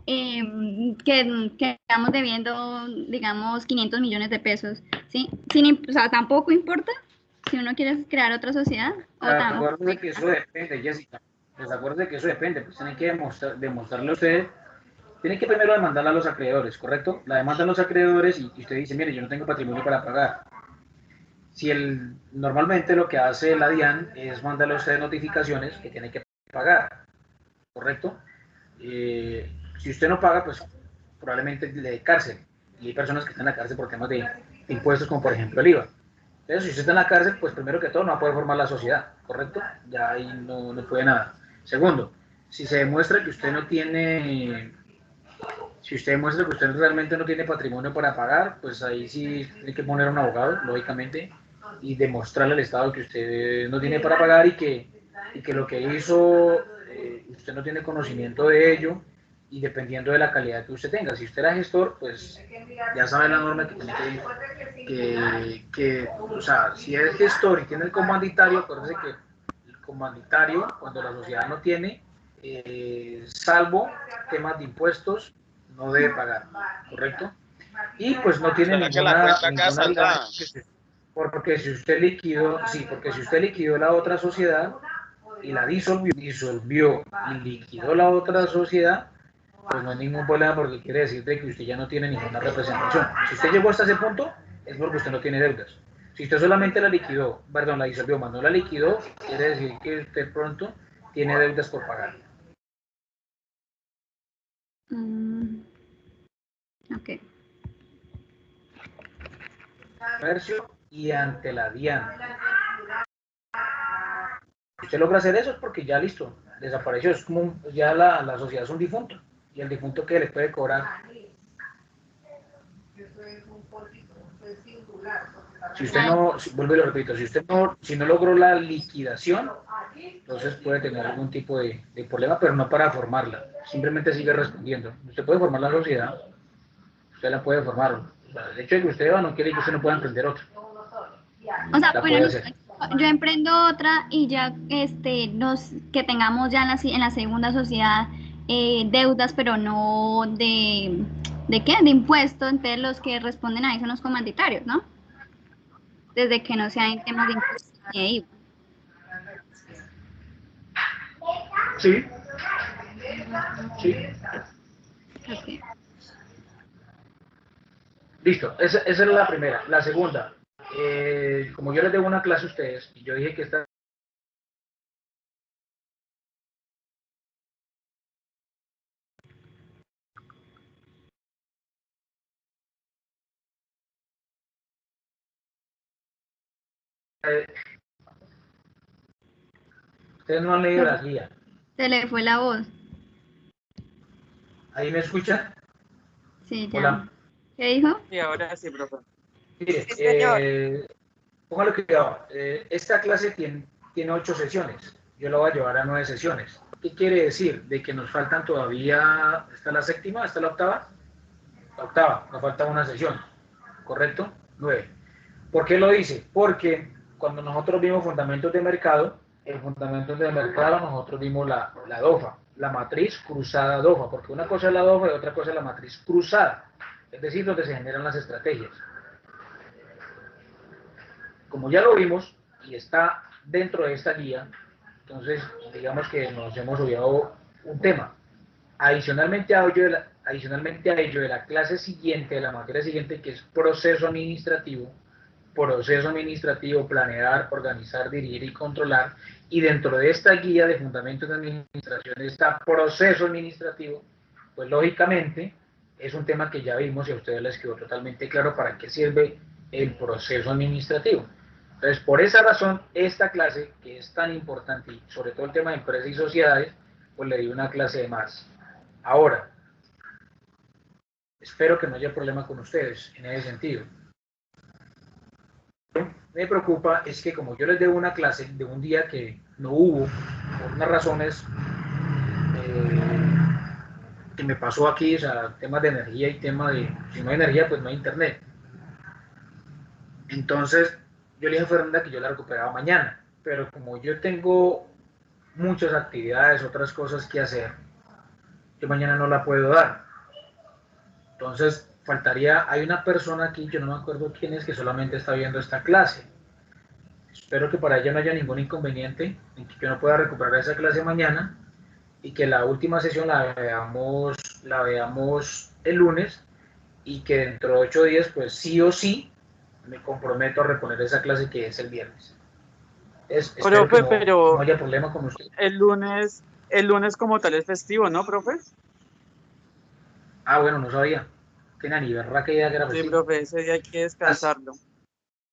que quedamos debiendo, digamos, 500 millones de pesos, ¿sí? O sea, tampoco importa si uno quiere crear otra sociedad. Acuérdense que eso depende, Jessica. Pues acuérdense que eso depende, pues tienen que demostrarle a ustedes. Tienen que primero demandarla a los acreedores, ¿correcto? La demandan los acreedores y usted dice, mire, yo no tengo patrimonio para pagar. Normalmente lo que hace la DIAN es mandarle a ustedes notificaciones que tiene que pagar, ¿correcto? Si usted no paga, pues probablemente le dé cárcel. Y hay personas que están en la cárcel por temas de impuestos, como por ejemplo el IVA. Entonces, si usted está en la cárcel, pues primero que todo no va a poder formar la sociedad, ¿correcto? Ya ahí no puede nada. Segundo, si se demuestra que usted no tiene... Si usted demuestra que usted realmente no tiene patrimonio para pagar, pues ahí sí tiene que poner a un abogado, lógicamente, y demostrarle al Estado que usted no tiene para pagar y que lo que hizo, usted no tiene conocimiento de ello, y dependiendo de la calidad que usted tenga. Si usted era gestor, pues ya sabe la norma que tiene o sea, si es gestor y tiene el comanditario, acuérdese que el comanditario, cuando la sociedad no tiene, salvo temas de impuestos, no debe pagar, ¿correcto? Y pues no tiene ninguna porque si usted liquidó, porque si usted liquidó la otra sociedad y la disolvió y liquidó la otra sociedad, pues no hay ningún problema, porque quiere decir que usted ya no tiene ninguna representación. Si usted llegó hasta ese punto, es porque usted no tiene deudas. Si usted solamente la disolvió, más no la liquidó, quiere decir que usted pronto tiene deudas por pagar. Ok. Comercio y ante la DIAN. Si usted logra hacer eso es porque ya listo, desapareció, es como ya la sociedad es un difunto, y el difunto que le puede cobrar. Si usted no, vuelvo y lo repito, si no logró la liquidación, entonces puede tener algún tipo de problema, pero no para formarla, simplemente sigue respondiendo. Usted puede formar la sociedad, usted la puede formar. O sea, el hecho de que usted no quiere que usted no pueda emprender otra. O sea, La bueno, puede listo, hacer. yo emprendo otra y ya que tengamos ya en la segunda sociedad deudas, pero no ¿de qué? De impuestos, entonces los que responden a eso son los comandatarios, ¿no? Desde que no sean temas de impuestos ni de IVA. Sí. Sí. Ok. Listo, esa es la primera. La segunda, como yo les debo una clase a ustedes, y yo dije que esta ustedes no han leído la guía. Se le fue la voz. ¿Ahí me escuchan? Sí, ya. Hola. ¿Qué dijo? Sí, ahora sí, profe. Mire, Sí, señor. póngale cuidado. Esta clase tiene 8 sesiones. Yo la voy a llevar a 9 sesiones. ¿Qué quiere decir? De que nos faltan todavía, ¿esta es la séptima? ¿Esta es la octava? La octava, nos falta una sesión. ¿Correcto? 9. ¿Por qué lo dice? Porque cuando nosotros vimos fundamentos de mercado, en fundamentos de mercado nosotros vimos la DOFA, la matriz cruzada DOFA, porque una cosa es la DOFA y otra cosa es la matriz cruzada, es decir, donde se generan las estrategias. Como ya lo vimos y está dentro de esta guía, entonces digamos que nos hemos olvidado un tema. Adicionalmente a ello de la clase siguiente, de la materia siguiente, que es proceso administrativo, planear, organizar, dirigir y controlar, y dentro de esta guía de fundamentos de administración está proceso administrativo, pues lógicamente es un tema que ya vimos y a ustedes les quedó totalmente claro para qué sirve el proceso administrativo. Entonces, por esa razón, esta clase, que es tan importante, y sobre todo el tema de empresas y sociedades, pues le di una clase de más. Ahora, espero que no haya problema con ustedes en ese sentido. Me preocupa es que como yo les debo una clase de un día que no hubo, por unas razones que me pasó aquí, o sea, temas de energía y tema de, si no hay energía, pues no hay internet. Entonces, yo le dije a Fernanda que yo la recuperaba mañana, pero como yo tengo muchas actividades, otras cosas que hacer, yo mañana no la puedo dar. Entonces, hay una persona aquí, yo no me acuerdo quién es, que solamente está viendo esta clase. Espero que para ella no haya ningún inconveniente en que yo no pueda recuperar esa clase mañana y que la última sesión la veamos el lunes y que dentro de 8 días, pues sí o sí, me comprometo a reponer esa clase que es el viernes. Espero que Profe, no pero haya problema con usted. el lunes como tal es festivo, ¿no, profe? Ah, bueno, no sabía. Tenía ni verra que idea que era Sí, festivo. profe, ese día hay que descansarlo.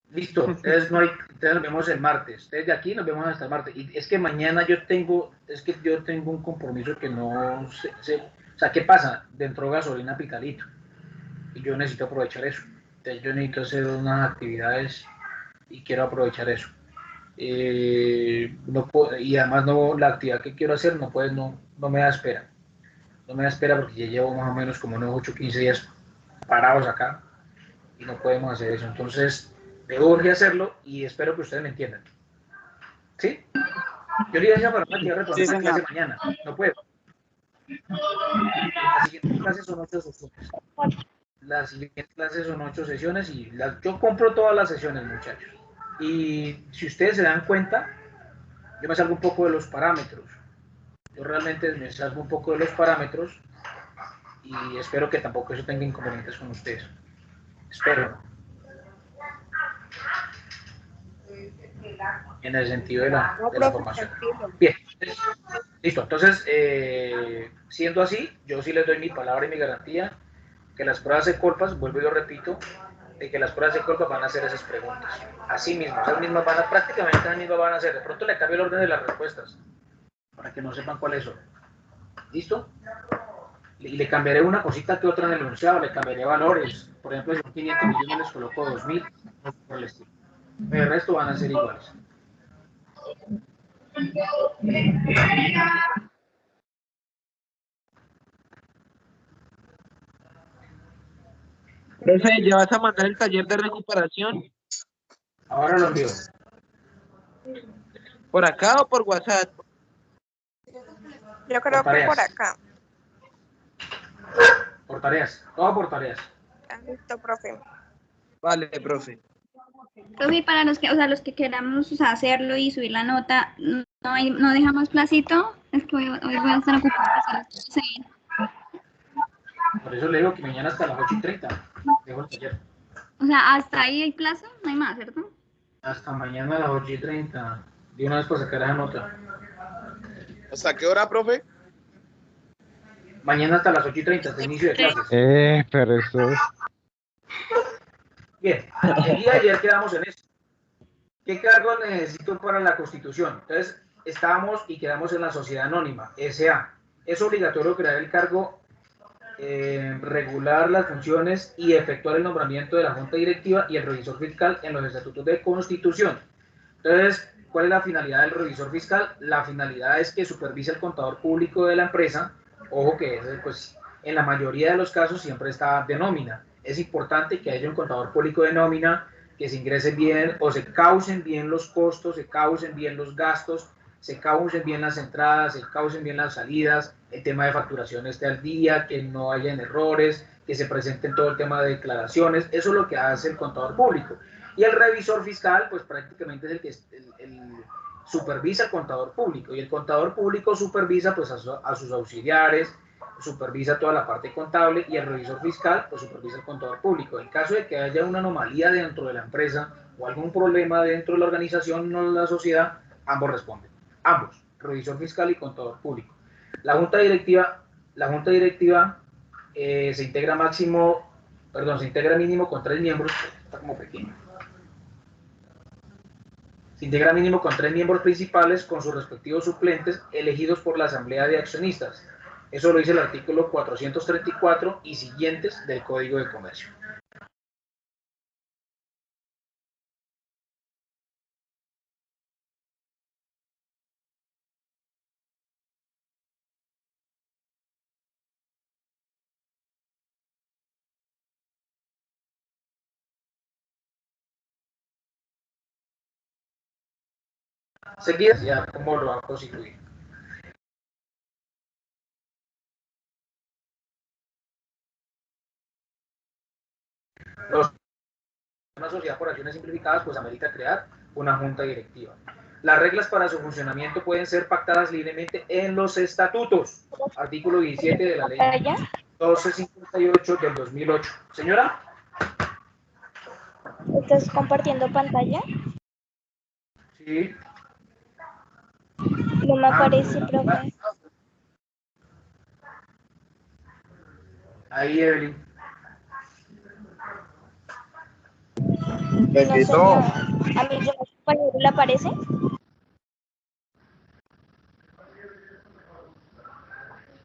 Listo, entonces nos vemos el martes. Ustedes de aquí nos vemos hasta el martes. Y es que mañana yo tengo un compromiso que no sé. O sea, ¿qué pasa? Dentro de gasolina Picalito. Y yo necesito aprovechar eso. Entonces yo necesito hacer unas actividades y quiero aprovechar eso. No puedo, y además la actividad que quiero hacer no me da espera. No me da espera porque ya llevo más o menos como unos 8 o 15 días parados acá y no podemos hacer eso. Entonces, me urge hacerlo y espero que ustedes me entiendan. ¿Sí? Yo le dije a Fernanda que iba a retomar Sí, esa clase señor. mañana. No puedo. Las siguientes clases son 8 sesiones. Las siguientes clases son 8 sesiones y yo compro todas las sesiones, muchachos. Y si ustedes se dan cuenta, yo me salgo un poco de los parámetros. Yo realmente me salgo un poco de los parámetros y espero que tampoco eso tenga inconvenientes con ustedes. Espero. En el sentido de No, la profe, formación. tranquilo. Bien. Listo, entonces, siendo así, yo sí les doy mi palabra y mi garantía que las pruebas de colpas, vuelvo y lo repito, de que las pruebas de colpas van a hacer esas preguntas. Así mismo, esas mismas van a, prácticamente esas mismas van a hacer. De pronto le cambio el orden de las respuestas, para que no sepan cuáles son. ¿Listo? Y le cambiaré una cosita que otra en el enunciado, le cambiaré valores. Por ejemplo, si son 500 millones les coloco 2000, por el estilo. El resto van a ser iguales. Profe, ¿ya vas a mandar el taller de recuperación? Ahora lo envío. ¿Por acá o por WhatsApp? Yo creo que por acá. Por tareas, todo por tareas. Listo, profe. Vale, profe. Profe, para los que, o sea, los que queramos, o sea, hacerlo y subir la nota, no dejamos placito. Es que hoy voy a estar ocupada. Sí. Por eso le digo que mañana hasta las 8:30 dejo el taller. O sea, hasta ahí hay plazo, no hay más, ¿cierto? Hasta mañana a las 8:30. De una vez para sacar esa nota. ¿Hasta qué hora, profe? Mañana hasta las 8:30, hasta inicio de clases. Pero eso... Bien, el día de ayer quedamos en esto. ¿Qué cargo necesito para la Constitución? Entonces, estábamos y quedamos en la sociedad anónima, SA. Es obligatorio crear el cargo, regular las funciones y efectuar el nombramiento de la Junta Directiva y el revisor fiscal en los estatutos de Constitución. Entonces, ¿cuál es la finalidad del revisor fiscal? La finalidad es que supervise el contador público de la empresa. Ojo que pues, en la mayoría de los casos siempre está de nómina. Es importante que haya un contador público de nómina, que se ingresen bien o se causen bien los costos, se causen bien los gastos, se causen bien las entradas, se causen bien las salidas, el tema de facturación esté al día, que no hayan errores, que se presenten todo el tema de declaraciones. Eso es lo que hace el contador público. Y el revisor fiscal, pues prácticamente es el que supervisa al contador público, y el contador público supervisa pues a sus auxiliares, supervisa toda la parte contable, y el revisor fiscal pues supervisa al contador público. En caso de que haya una anomalía dentro de la empresa o algún problema dentro de la organización o la sociedad, ambos responden. Ambos, revisor fiscal y contador público. La junta directiva se integra mínimo con 3 miembros, está como pequeño. Se integra mínimo con 3 miembros principales con sus respectivos suplentes elegidos por la Asamblea de Accionistas. Eso lo dice el artículo 434 y siguientes del Código de Comercio. Seguidas, ya cómo lo va a constituir. Una sociedad por acciones simplificadas, pues amerita crear una junta directiva. Las reglas para su funcionamiento pueden ser pactadas libremente en los estatutos. Artículo 17 de la ley 1258 del 2008. Señora. ¿Estás compartiendo pantalla? Sí. No me aparece, profe. Ahí, Evelyn. No, señor. ¿A mi compañero le aparece?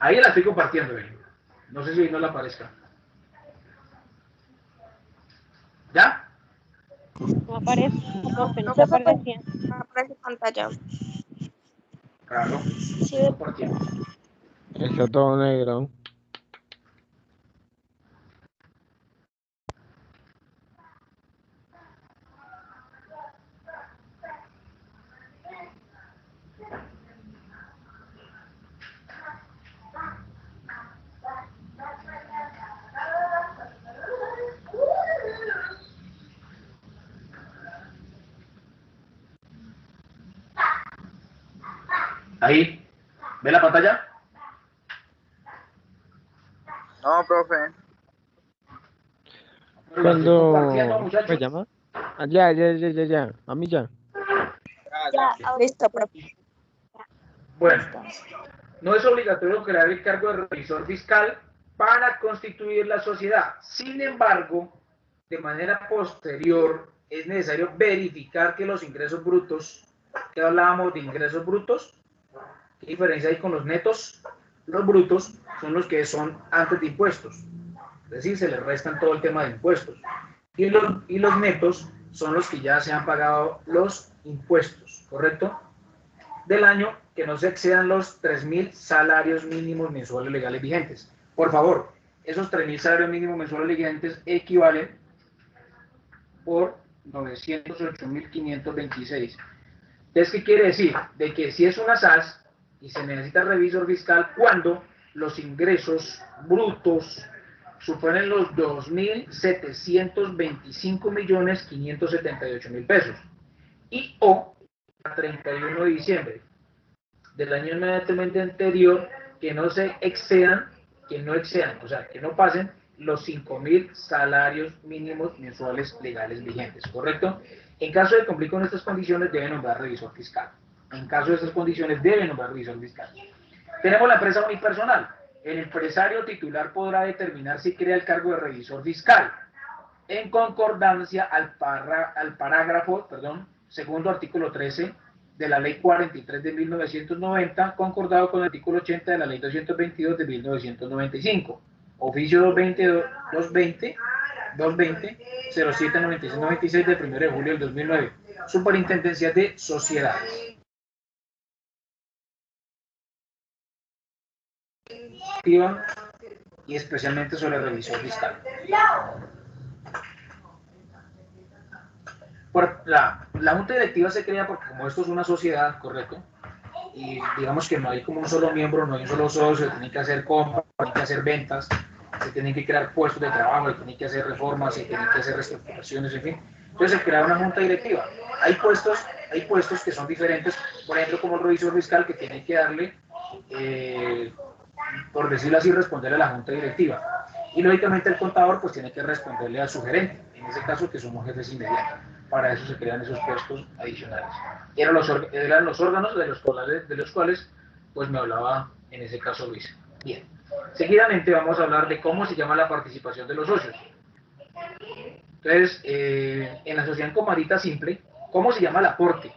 Ahí la estoy compartiendo, Evelyn. No sé si no la aparezca. ¿Ya? No aparece, profe, no No aparecía. aparece pantalla. Claro. Sí, Compartiendo. Está todo negro. Ahí. ¿Ve la pantalla? No, profe. ¿Cuándo me llama? Ah, ya. A mí ya. ya, Listo, profe. Bueno, no es obligatorio crear el cargo de revisor fiscal para constituir la sociedad. Sin embargo, de manera posterior, es necesario verificar que los ingresos brutos, que hablábamos de ingresos brutos, ¿qué diferencia hay con los netos? Los brutos son los que son antes de impuestos, es decir, se les restan todo el tema de impuestos. Y los netos son los que ya se han pagado los impuestos, ¿correcto? Del año, que no se excedan los 3.000 salarios mínimos mensuales legales vigentes. Por favor, esos 3.000 salarios mínimos mensuales vigentes equivalen por 908.526. Entonces, ¿qué quiere decir? De que si es una SAS y se necesita revisor fiscal cuando los ingresos brutos superan los 2.725.578.000 pesos y o a 31 de diciembre del año inmediatamente anterior que no se excedan, o sea, que no pasen los 5.000 salarios mínimos mensuales legales vigentes, ¿correcto? En caso de cumplir con estas condiciones, debe nombrar revisor fiscal. En caso de estas condiciones, debe nombrar revisor fiscal. Tenemos la empresa unipersonal. El empresario titular podrá determinar si crea el cargo de revisor fiscal en concordancia al parágrafo, segundo artículo 13 de la Ley 43 de 1990, concordado con el artículo 80 de la Ley 222 de 1995, oficio 220 079696 del 1 de julio del 2009, Superintendencia de Sociedades. Y especialmente sobre el revisor fiscal. La junta directiva se crea porque como esto es una sociedad, correcto, y digamos que no hay como un solo miembro, no hay un solo socio, se tienen que hacer compras, se tienen que hacer ventas, se tienen que crear puestos de trabajo, se tienen que hacer reformas, se tienen que hacer reestructuraciones, en fin. Entonces se crea una junta directiva. Hay puestos que son diferentes, por ejemplo como el revisor fiscal que tiene que darle, por decirlo así, responderle a la junta directiva. Y lógicamente el contador pues tiene que responderle al su gerente, en ese caso que somos jefes inmediatos. Para eso se crean esos puestos adicionales. Eran los órganos de los cuales pues me hablaba en ese caso Luis. Bien. Seguidamente vamos a hablar de cómo se llama la participación de los socios. Entonces, en la sociedad en comandita simple, ¿cómo se llama el aporte?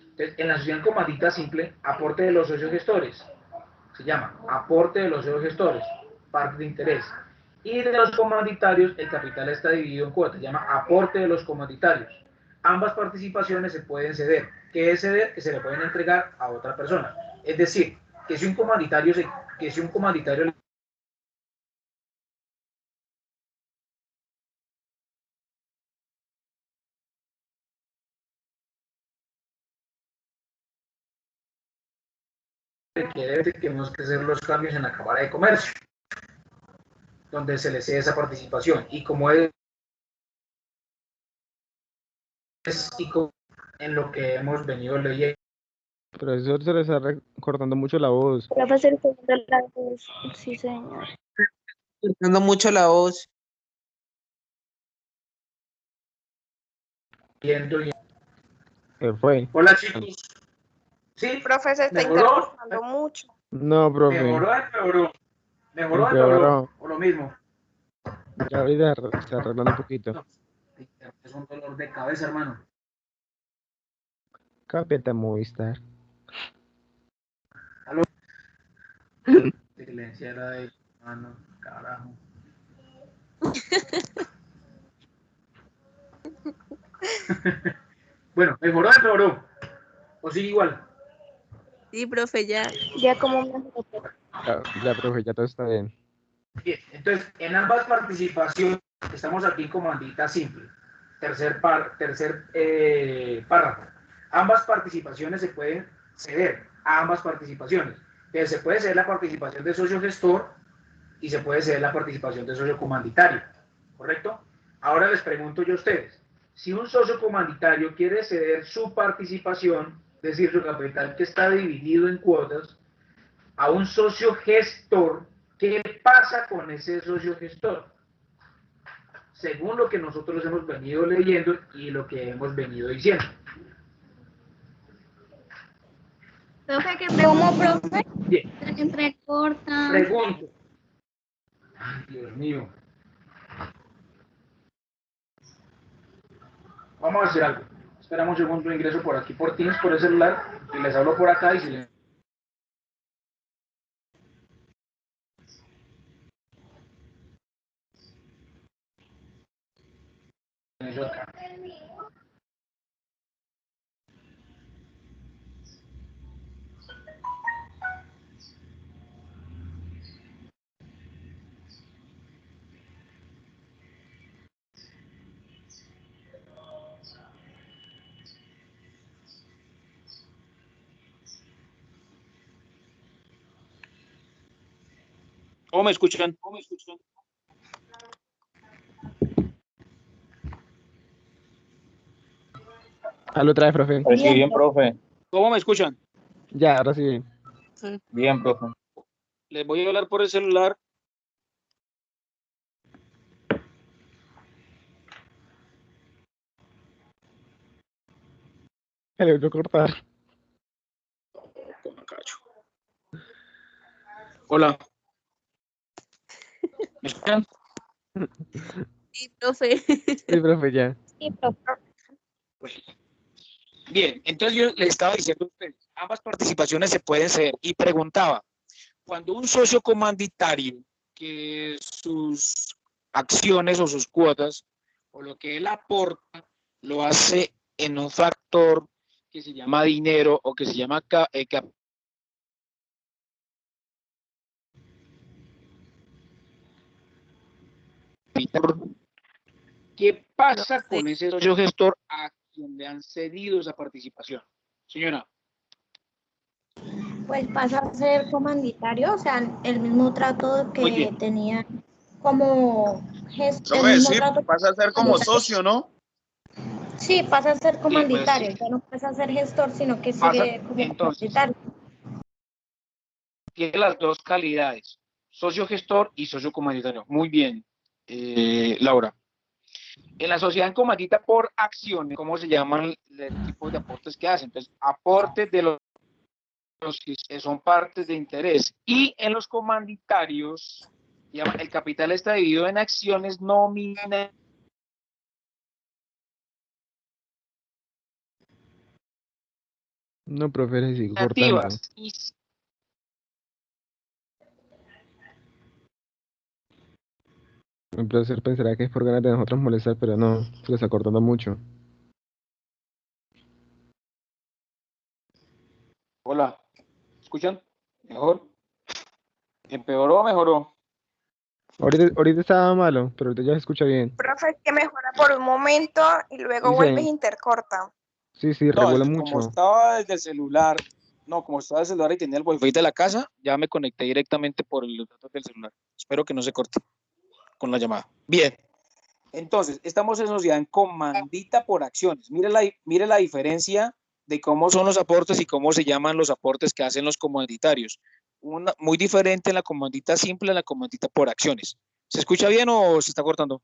Entonces, en la sociedad en comandita simple, aporte de los socios gestores. Se llama aporte de los socios gestores, parte de interés. Y de los comanditarios, el capital está dividido en cuotas, se llama aporte de los comanditarios. Ambas participaciones se pueden ceder. ¿Qué es ceder? Que se le pueden entregar a otra persona. Es decir, que si un comanditario requiere, tenemos que hacer los cambios en la Cámara de Comercio, donde se le cede esa participación. Y como es en lo que hemos venido leyendo. Profesor, se le está cortando mucho la voz. Profesor, la voz. Sí, señor. Cortando mucho la voz. Se fue. Hola, chicos. Sí, Profe, se está ¿mejoró? interrumpiendo mucho. No, profe. ¿Mejoró o lo mismo? Ya ahorita se arreglando un poquito. No, es un dolor de cabeza, hermano. Cámbiate a Movistar. ¿Aló? Silenciar ahí, hermano, carajo. Bueno, ¿mejoró? ¿O sigue igual? Sí, profe, ya. Ya como mejor. Ya, profe, ya todo está bien. Bien, entonces, en ambas participaciones, estamos aquí en comandita simple. Tercer párrafo. Ambas participaciones se pueden ceder a ambas participaciones. Entonces, se puede ceder la participación de socio gestor y se puede ceder la participación de socio comanditario. ¿Correcto? Ahora les pregunto yo a ustedes. Si un socio comanditario quiere ceder su participación, es decir, su capital que está dividido en cuotas, a un socio gestor, ¿qué pasa con ese socio gestor? Según lo que nosotros hemos venido leyendo y lo que hemos venido diciendo. Profe, ¿qué ¿Cómo, pregunta? profe? Bien, Se entrecorta. pregunto. Ay, Dios mío. Vamos a hacer algo. Esperamos un segundo, ingreso por aquí por Teams, por el celular, y les hablo por acá y silencio acá. ¿Cómo me escuchan? Hazlo otra vez, profe. Ahora sí, bien, profe. ¿Cómo me escuchan? Ya, ahora sí bien. Bien, profe. Les voy a hablar por el celular. Se le volvió a cortar. Hola. ¿Me escuchan? Sí, profe. Sí, profe, ya. sí, profe. Bien, entonces yo les estaba diciendo a ustedes, ambas participaciones se pueden hacer y preguntaba, cuando un socio comanditario que sus acciones o sus cuotas o lo que él aporta lo hace en un factor que se llama dinero o que se llama capital, ¿qué pasa con ese socio gestor a quien le han cedido esa participación? Señora. Pues pasa a ser comanditario, o sea, el mismo trato Muy que bien. tenía como gesto, el Profe, mismo sí, trato. pasa a ser como socio, ¿no? Sí, pasa a ser Bien, pues, comanditario, ya no pasa a ser gestor, sino que pasa, sigue como entonces, comanditario. tiene las dos calidades, socio gestor y socio comanditario. Muy bien, Laura. En la sociedad en comandita por acciones, ¿cómo se llaman el tipo de aportes que hacen? Entonces, aportes de los que son partes de interés. Y en los comanditarios, el capital está dividido en acciones nominativas. No, profe, le sigo cortando. El profesor pensará que es por ganas de nosotros molestar, pero no, se le está cortando mucho. Hola, ¿escuchan? ¿Mejor? ¿Empeoró o mejoró? Ahorita estaba malo, pero ahorita ya se escucha bien. Profe, que mejora por un momento y luego vuelves Dice, e intercorta. sí, No, regula como mucho. estaba desde el celular, como estaba desde el celular y tenía el wifi de la casa, ya me conecté directamente por los datos del celular. Espero que no se corte con la llamada. Bien, entonces, estamos en sociedad en comandita por acciones. Mire la diferencia de cómo son los aportes y cómo se llaman los aportes que hacen los comanditarios. Muy diferente en la comandita simple a la comandita por acciones. ¿Se escucha bien o se está cortando?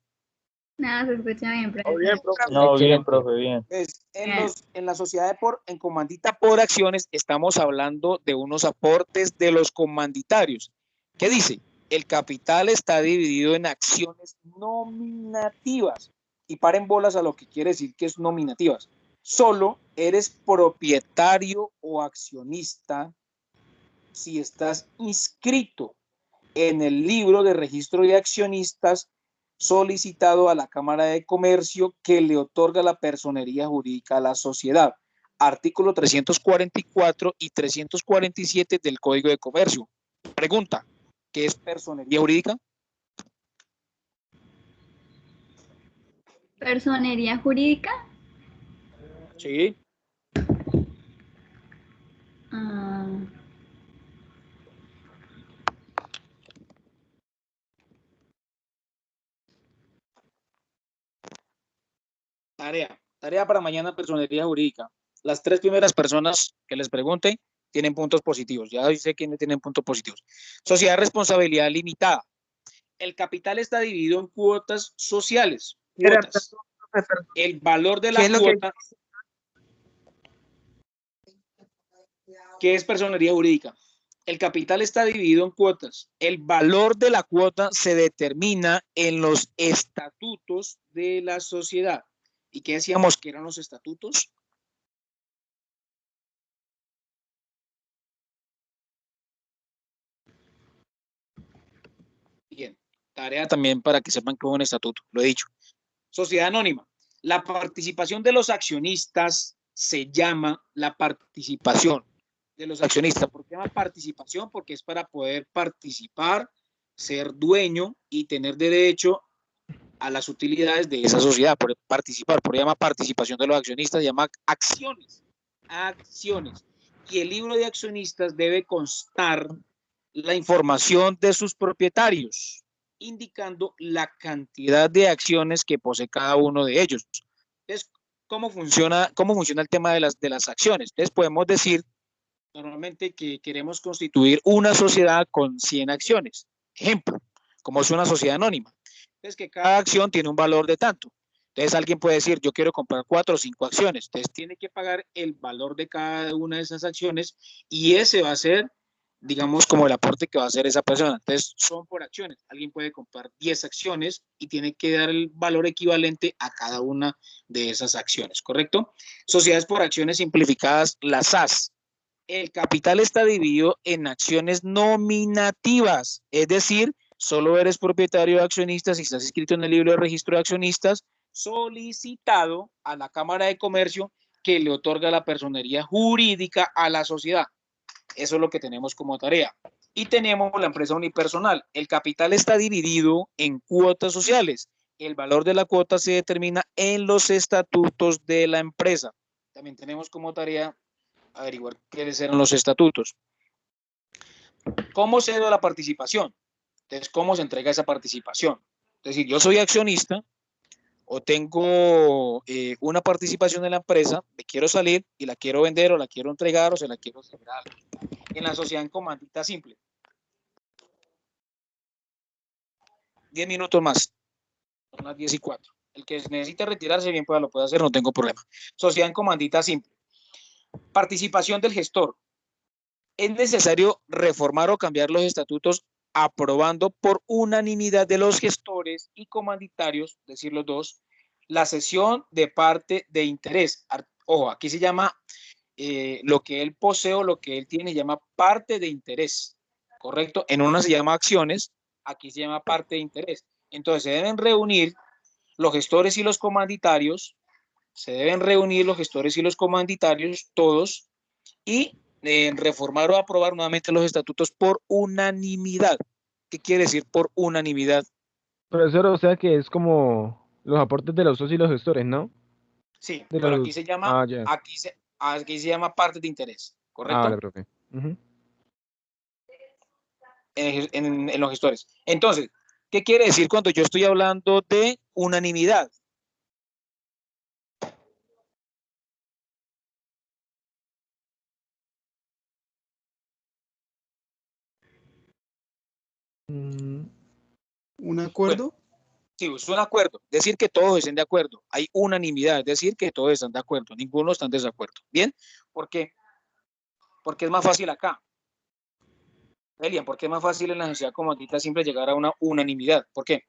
Nada, se escucha bien, Oh, bien, profe. No, bien, Excelente. profe, bien. Pues, Bien. en la sociedad en comandita por acciones estamos hablando de unos aportes de los comanditarios. ¿Qué dice? El capital está dividido en acciones nominativas. Y paren bolas a lo que quiere decir que es nominativas. Solo eres propietario o accionista si estás inscrito en el libro de registro de accionistas solicitado a la Cámara de Comercio que le otorga la personería jurídica a la sociedad. Artículo 344 y 347 del Código de Comercio. Pregunta, ¿qué es personería jurídica? ¿Personería jurídica? Sí. Ah, Tarea para mañana, personería jurídica. Las 3 primeras personas que les pregunte tienen puntos positivos. Ya sé quiénes tienen puntos positivos. Sociedad de responsabilidad limitada. El capital está dividido en cuotas sociales. Cuotas. El valor de ¿Qué la es lo que cuota. ¿Qué es personería jurídica? El capital está dividido en cuotas. El valor de la cuota se determina en los estatutos de la sociedad. ¿Y qué decíamos que eran los estatutos? Bien, tarea también para que sepan que es un estatuto, lo he dicho. Sociedad anónima. La participación de los accionistas se llama la participación de los accionistas. ¿Por qué se llama participación? Porque es para poder participar, ser dueño y tener derecho a las utilidades de esa sociedad, por participar, por eso se llama participación de los accionistas, se llama acciones, acciones. Y el libro de accionistas debe constar la información de sus propietarios, indicando la cantidad de acciones que posee cada uno de ellos. Entonces, ¿cómo funciona el tema de las acciones? Entonces, podemos decir normalmente que queremos constituir una sociedad con 100 acciones. Ejemplo, como es una sociedad anónima. Entonces, que cada acción tiene un valor de tanto. Entonces, alguien puede decir, yo quiero comprar 4 o 5 acciones. Entonces, tiene que pagar el valor de cada una de esas acciones y ese va a ser, digamos, como el aporte que va a hacer esa persona. Entonces, son por acciones. Alguien puede comprar 10 acciones y tiene que dar el valor equivalente a cada una de esas acciones, ¿correcto? Sociedades por acciones simplificadas, las SAS. El capital está dividido en acciones nominativas, es decir, solo eres propietario de accionistas si estás inscrito en el libro de registro de accionistas, solicitado a la Cámara de Comercio que le otorga la personería jurídica a la sociedad. Eso es lo que tenemos como tarea. Y tenemos la empresa unipersonal. El capital está dividido en cuotas sociales. El valor de la cuota se determina en los estatutos de la empresa. También tenemos como tarea averiguar qué eran los estatutos. ¿Cómo se da la participación? Entonces, ¿cómo se entrega esa participación? Es decir, yo soy accionista o tengo una participación en la empresa, me quiero salir y la quiero vender o la quiero entregar o se la quiero cerrar. En la sociedad en comandita simple. 10 minutos más. Son las 10:04. El que necesite retirarse bien lo puede hacer, no tengo problema. Sociedad en comandita simple. Participación del gestor. Es necesario reformar o cambiar los estatutos aprobando por unanimidad de los gestores y comanditarios, es decir, los dos, la cesión de parte de interés. Ojo, aquí se llama lo que él posee o lo que él tiene, se llama parte de interés, ¿correcto? En una se llama acciones, aquí se llama parte de interés. Entonces se deben reunir los gestores y los comanditarios, todos, y reformar o aprobar nuevamente los estatutos por unanimidad. ¿Qué quiere decir por unanimidad? Profesor, o sea que es como los aportes de los socios y los gestores, ¿no? Sí, De pero los... aquí se llama, ya. aquí se llama parte de interés, ¿correcto? Vale, profe. En los gestores. Entonces, ¿qué quiere decir cuando yo estoy hablando de unanimidad? ¿Un acuerdo? Bueno, sí, es un acuerdo. Decir que todos estén de acuerdo. Hay unanimidad, es decir, que todos están de acuerdo. Ninguno está en desacuerdo. ¿Bien? ¿Por qué? Porque es más fácil acá. Elian, ¿por qué es más fácil en la sociedad comandita simple llegar a una unanimidad? ¿Por qué?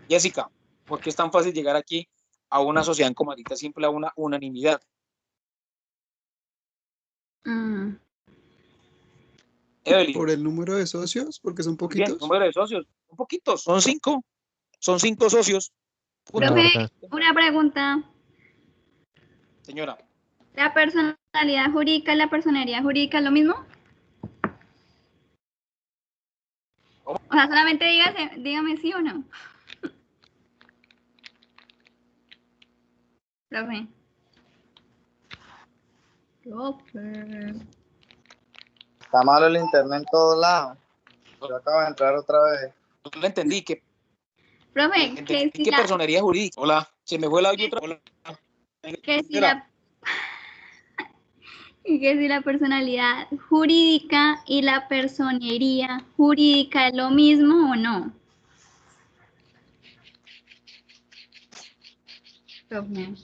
Jessica, ¿por qué es tan fácil llegar aquí a una sociedad comandita simple, a una unanimidad? Evelyn. Por el número de socios, porque son poquitos. Bien, número de socios, un poquito, son 5 socios. Profe, una pregunta. Señora. ¿La personalidad jurídica y la personería jurídica es lo mismo? ¿Cómo? O sea, solamente dígame sí o no. Profe. Está malo el internet en todos lados. Yo acabo de entrar otra vez. No lo entendí. Profe, ¿Qué personería jurídica? Hola, se me fue el audio. Hola. Que si la personalidad jurídica y la personería jurídica es lo mismo o no. Profe.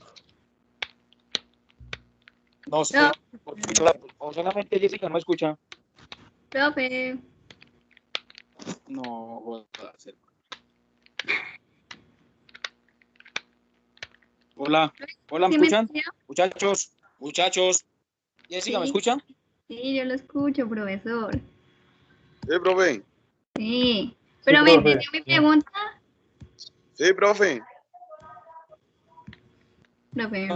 No sé, No. porque o solamente Jessica no me escucha. Profe, No, jodas, hermano. Hola, hola, ¿me ¿sí me escuchan? escucha? Muchachos. Jessica, ¿me Sí, escuchan? sí, yo lo escucho, profesor. Sí, profe. Sí, Sí, pero ¿me profe. entendió mi pregunta, Sí, profe. profe?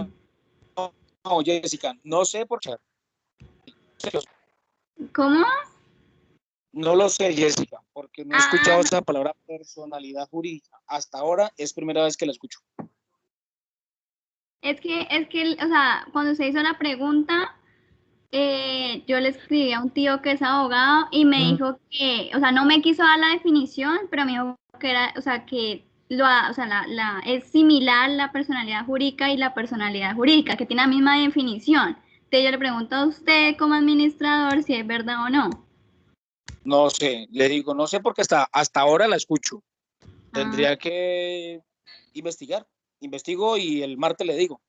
No, Jessica, no sé por qué. ¿Cómo? No lo sé, Jessica, porque no he Ah, escuchado esa palabra personalidad jurídica. Hasta ahora es primera vez que la escucho. es que, o sea, cuando se hizo la pregunta, yo le escribí a un tío que es abogado y me dijo que, o sea, no me quiso dar la definición, pero me dijo que era, o sea, que o sea, es similar la personalidad jurídica y la personalidad jurídica, que tiene la misma definición. Entonces yo le pregunto a usted como administrador si es verdad o no. No sé, le digo, no sé porque hasta ahora la escucho. Ah, Tendría que investigar. Investigo y el martes le digo.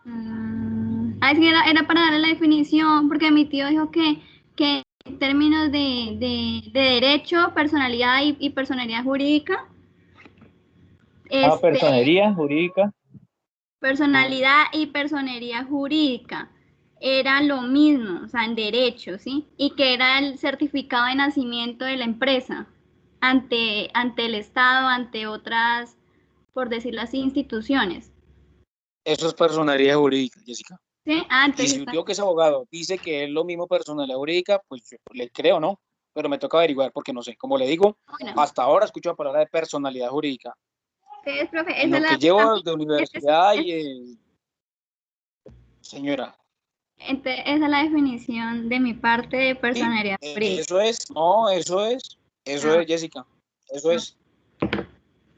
es que era para darle la definición, porque mi tío dijo que en términos de derecho, personalidad y personalidad jurídica, Personería jurídica. personalidad y personería jurídica era lo mismo, o sea, en derecho, ¿sí? Y que era el certificado de nacimiento de la empresa ante el Estado, ante otras, por decirlo así, instituciones. Eso es personalidad jurídica, Jessica. ¿Sí? Y Entonces si un tío que es abogado dice que es lo mismo personalidad jurídica, pues yo le creo, ¿no? Pero me toca averiguar porque no sé. Como le digo, bueno, hasta ahora escucho la palabra de personalidad jurídica. entonces, profe, En esa es lo que la, llevo de también, universidad y señora. entonces, esa es la definición de mi parte de Sí, personalidad jurídica. eso es, no, eso es, Ah, Jessica, eso es.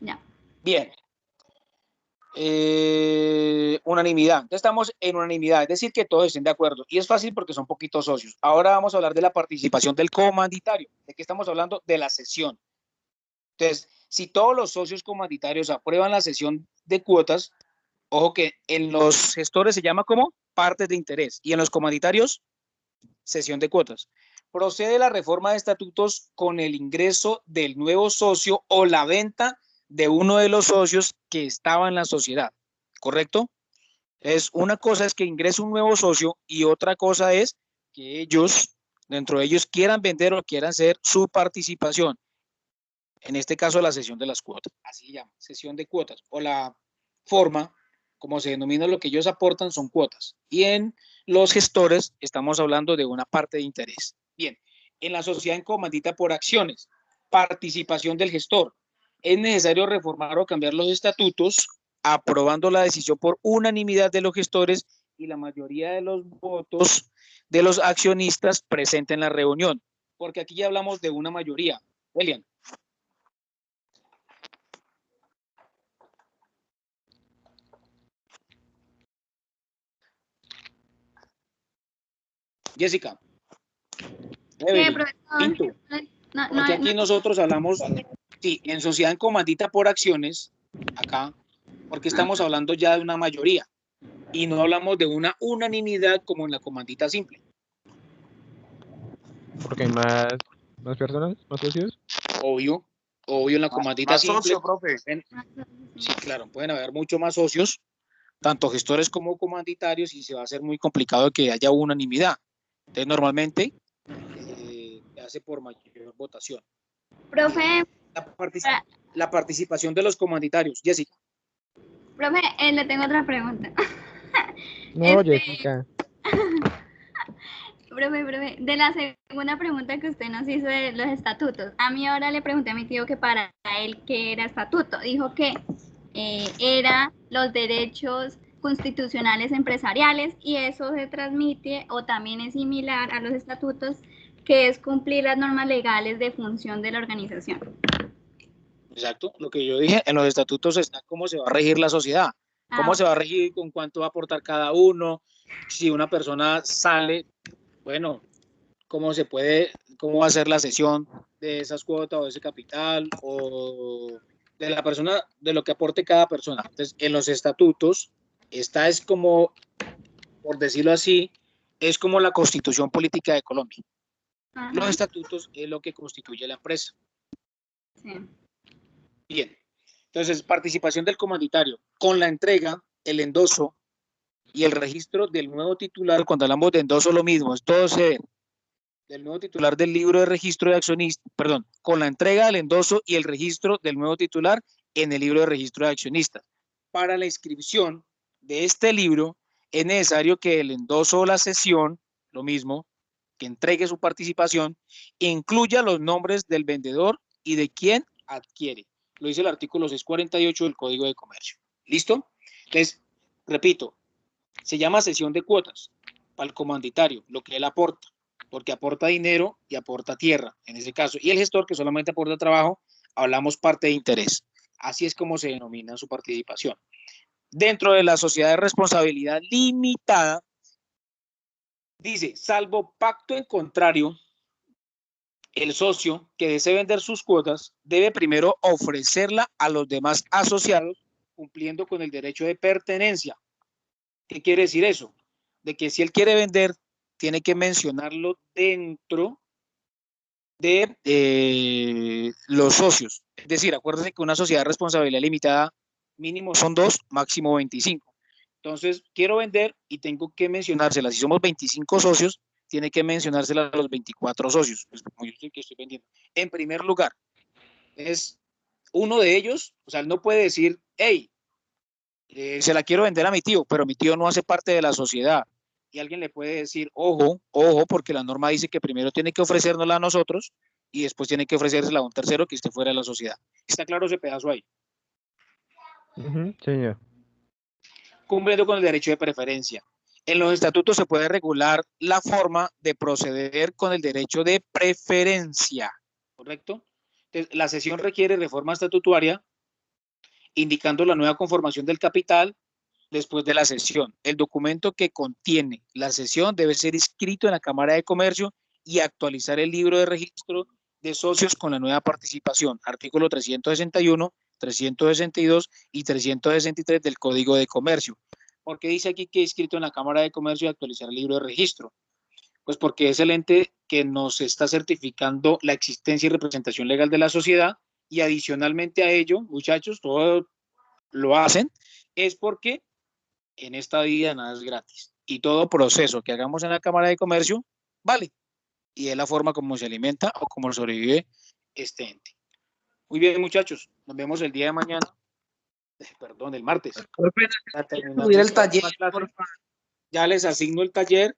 ya. Bien. Unanimidad. Entonces estamos en unanimidad, es decir, que todos estén de acuerdo. Y es fácil porque son poquitos socios. Ahora vamos a hablar de la participación del comanditario. ¿De qué estamos hablando? De la sesión. Entonces, si todos los socios comanditarios aprueban la sesión de cuotas, ojo que en los gestores se llama como partes de interés y en los comanditarios, sesión de cuotas. Procede la reforma de estatutos con el ingreso del nuevo socio o la venta de uno de los socios que estaba en la sociedad, ¿correcto? Una cosa es que ingrese un nuevo socio y otra cosa es que ellos, dentro de ellos, quieran vender o quieran hacer su participación. En este caso, la cesión de las cuotas. Así se llama, cesión de cuotas. O la forma, como se denomina lo que ellos aportan, son cuotas. Y en los gestores estamos hablando de una parte de interés. Bien, en la sociedad en comandita por acciones, participación del gestor. Es necesario reformar o cambiar los estatutos, aprobando la decisión por unanimidad de los gestores y la mayoría de los votos de los accionistas presentes en la reunión. Porque aquí ya hablamos de una mayoría. Elian. Jessica, ¿Qué, Evelyn, profesor? Pinto, No, porque aquí nosotros hablamos, sí, en sociedad en comandita por acciones, acá, porque estamos hablando ya de una mayoría y no hablamos de una unanimidad como en la comandita simple. Porque hay más personas, más socios. Obvio en la comandita Más simple, socio, profe. sí, claro, pueden haber mucho más socios, tanto gestores como comanditarios, y se va a hacer muy complicado que haya unanimidad. Entonces, normalmente se hace por mayor votación. Profe, La participación de los comanditarios, Jessica. profe, le tengo otra pregunta. No, Jessica. Profe, de la segunda pregunta que usted nos hizo de los estatutos, a mí ahora le pregunté a mi tío que para él qué era estatuto. Dijo que era los derechos constitucionales empresariales y eso se transmite o también es similar a los estatutos, que es cumplir las normas legales de función de la organización. Exacto, lo que yo dije, en los estatutos está cómo se va a regir la sociedad, cómo se va a regir, con cuánto va a aportar cada uno, si una persona sale, bueno, cómo va a ser la cesión de esas cuotas o de ese capital o de la persona, de lo que aporte cada persona. Entonces, en los estatutos está es como por decirlo así, es como la constitución política de Colombia. Ajá. Los estatutos es lo que constituye la empresa. Sí. Bien, entonces participación del comanditario con la entrega, el endoso y el registro del nuevo titular. Cuando hablamos de endoso, lo mismo, es todo del nuevo titular del libro de registro de accionistas, perdón, con la entrega del endoso y el registro del nuevo titular en el libro de registro de accionistas. Para la inscripción de este libro es necesario que el endoso o la cesión, lo mismo, que entregue su participación, incluya los nombres del vendedor y de quien adquiere. Lo dice el artículo 648 del Código de Comercio. ¿Listo? Entonces, repito, se llama cesión de cuotas para el comanditario, lo que él aporta, porque aporta dinero y aporta tierra, en ese caso. Y el gestor, que solamente aporta trabajo, hablamos parte de interés. Así es como se denomina su participación. Dentro de la sociedad de responsabilidad limitada, dice, salvo pacto en contrario, el socio que desee vender sus cuotas debe primero ofrecerla a los demás asociados, cumpliendo con el derecho de pertenencia. ¿Qué quiere decir eso? De que si él quiere vender, tiene que mencionarlo dentro de los socios. Es decir, acuérdense que una sociedad de responsabilidad limitada mínimo son 2, máximo 25. Entonces, quiero vender y tengo que mencionársela. Si somos 25 socios, tiene que mencionársela a los 24 socios. Pues, como yo sé que estoy vendiendo. En primer lugar, es uno de ellos, o sea, él no puede decir, hey, se la quiero vender a mi tío, pero mi tío no hace parte de la sociedad. Y alguien le puede decir, ojo, ojo, porque la norma dice que primero tiene que ofrecérnosla a nosotros y después tiene que ofrecérsela a un tercero que esté fuera de la sociedad. ¿Está claro ese pedazo ahí? Señor. Cumpliendo con el derecho de preferencia. En los estatutos se puede regular la forma de proceder con el derecho de preferencia, ¿correcto? Entonces, la cesión requiere reforma estatutaria, indicando la nueva conformación del capital después de la cesión. El documento que contiene la cesión debe ser inscrito en la Cámara de Comercio y actualizar el libro de registro de socios con la nueva participación. Artículo 361, 362 y 363 del Código de Comercio. ¿Por qué dice aquí que inscrito en la Cámara de Comercio y actualizar el libro de registro? Pues porque es el ente que nos está certificando la existencia y representación legal de la sociedad, y adicionalmente a ello, muchachos, todo lo hacen, es porque en esta vida nada es gratis y todo proceso que hagamos en la Cámara de Comercio vale, y es la forma como se alimenta o como sobrevive este ente. Muy bien, muchachos, nos vemos el día de mañana, perdón, el martes. Subir el taller, por favor. Ya les asigno el taller,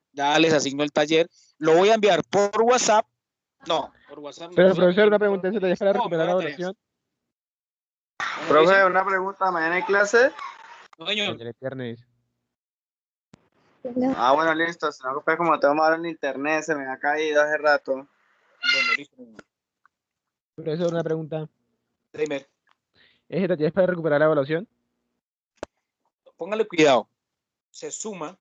lo voy a enviar por WhatsApp. No, por WhatsApp no. Pero, profesor, una pregunta, ¿se te deja recuperar la oración? Profe, una pregunta, ¿mañana hay clase? No, señor. El viernes. Ah, bueno, listo, si no, pues como tengo mal en internet, se me ha caído hace rato. Bueno, listo. Profesor, una pregunta. Dime. ¿Ese taller es para recuperar la evaluación? Póngale cuidado, se suma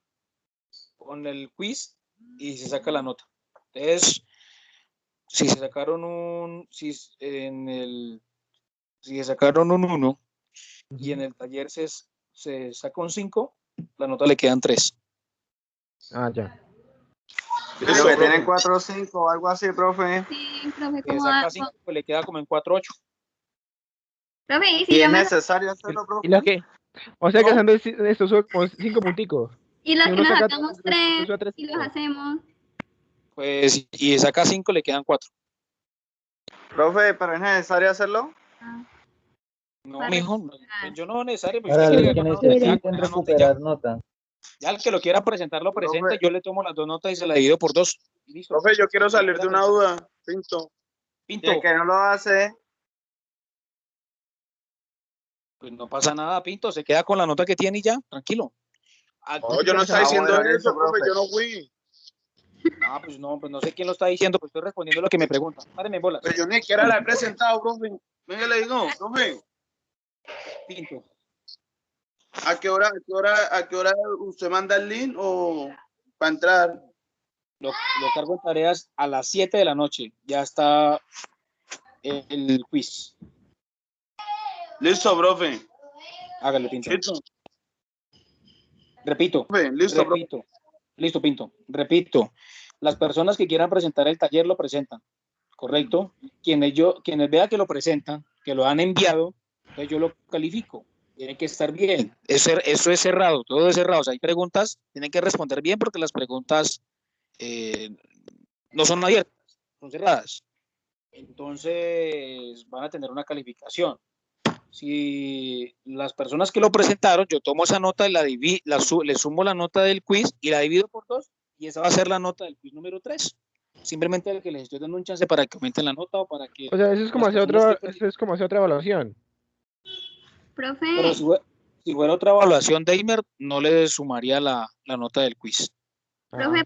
con el quiz y se saca la nota. Entonces, si se sacaron si se sacaron un 1 y en el taller se saca un 5, la nota le quedan 3. Ah, ya. Creo que tienen 4 o 5 o algo así, profe. Sí, profe, Si como saca 5, pues le queda como en 4-8. profe, ¿y si ¿Y yo es me... necesario hacerlo, profe? ¿Y lo que? O sea que No. haciendo esto son como 5 punticos. Y los Si que uno nos saca sacamos tres, 3 usa tres y los puntos. hacemos... Pues, y saca 5, le quedan 4. Profe, ¿pero es necesario hacerlo? No, Para mijo, recuperar. yo no es necesario. Pues Para usted los quiere que ganar nota, ya, necesiten con esa nota y recuperar nota. ya el que lo quiera presentar lo presenta, Profe. yo le tomo las 2 notas y se la divido por 2. Y listo. Profe, yo quiero salir de una duda, Pinto. Y el que no lo hace, Pues no pasa nada, Pinto, se queda con la nota que tiene y ya, tranquilo. No, yo no estoy diciendo bueno, eso, listo, profe, profe. yo no fui. Ah, pues no sé quién lo está diciendo, pues estoy respondiendo lo que me preguntan. Párenme bolas. Pero yo ni siquiera la he presentado, profe. Venga, le digo, profe, Pinto. ¿a qué hora usted manda el link o para entrar? Lo cargo en tareas a las 7 de la noche. Ya está el quiz. Listo, profe. Hágale, Pinto. Listo. Repito. Profe, listo, profe. Repito. Listo, Pinto. Repito, las personas que quieran presentar el taller lo presentan, ¿correcto? Quienes vean que lo presentan, que lo han enviado, entonces yo lo califico. Tiene que estar bien. Eso es cerrado, todo es cerrado. O sea, hay preguntas, tienen que responder bien porque las preguntas no son abiertas, son cerradas. Entonces van a tener una calificación. Si las personas que lo presentaron, yo tomo esa nota y le sumo la nota del quiz y la divido por 2 y esa va a ser la nota del quiz número 3. Simplemente el que les estoy dando un chance para que aumenten la nota o para que... O sea, eso es como hacer otra evaluación. Profe, Pero si fuera otra evaluación de Eimer, no le sumaría la nota del quiz. profe,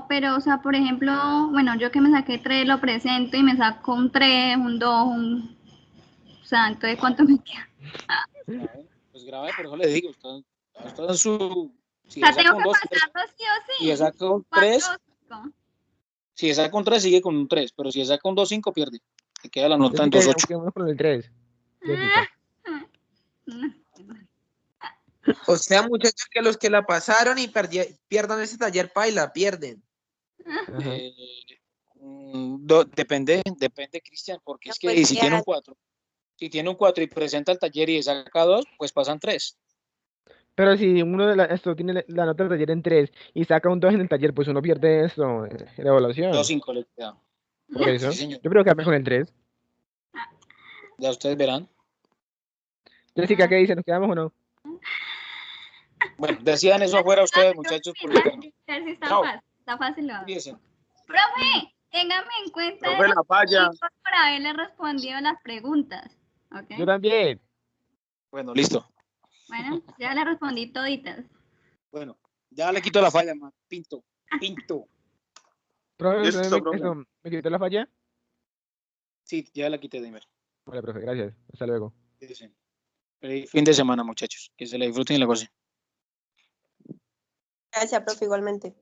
pero, o sea, por ejemplo, bueno, yo que me saqué 3, lo presento y me saco un 3, un 2, o sea, entonces, ¿cuánto me queda? Pues grave, por eso le digo, está en su... Si O sea, saca tengo un que 2, pasarlo sí o sí. si saca un 3, si saca un 3, sigue con un 3, pero si saca un 2, 5, pierde. Se queda la nota en 2, 8. Quedamos con el 3. O sea, muchachos, que los que la pasaron y pierdan ese taller paila, pierden. Depende, Cristian, porque es que si tiene un 4, y presenta el taller y saca 2, pues pasan 3. Pero si uno esto tiene la nota del taller en 3 y saca un 2 en el taller, pues uno pierde esto, la evaluación. 2, 5 le queda. Por eso. Sí, señor. Yo creo que con el 3. Ya ustedes verán. Jessica, ¿qué dice? ¿Nos quedamos o no? Bueno, decían eso afuera ustedes, muchachos. Está fácil. Profe, téngame en cuenta Profe, la falla. por haberle respondido las preguntas. ¿Okay? Yo también. Bueno, listo. Bueno, ya le respondí toditas. Bueno, ya le quito la falla, man. Pinto. Profe, ¿me quitó la falla? Sí, ya la quité, Dimer. Vale, profe, gracias. Hasta luego. Feliz fin de semana, muchachos. Que se la disfruten y la gocen. Gracias, profe, igualmente.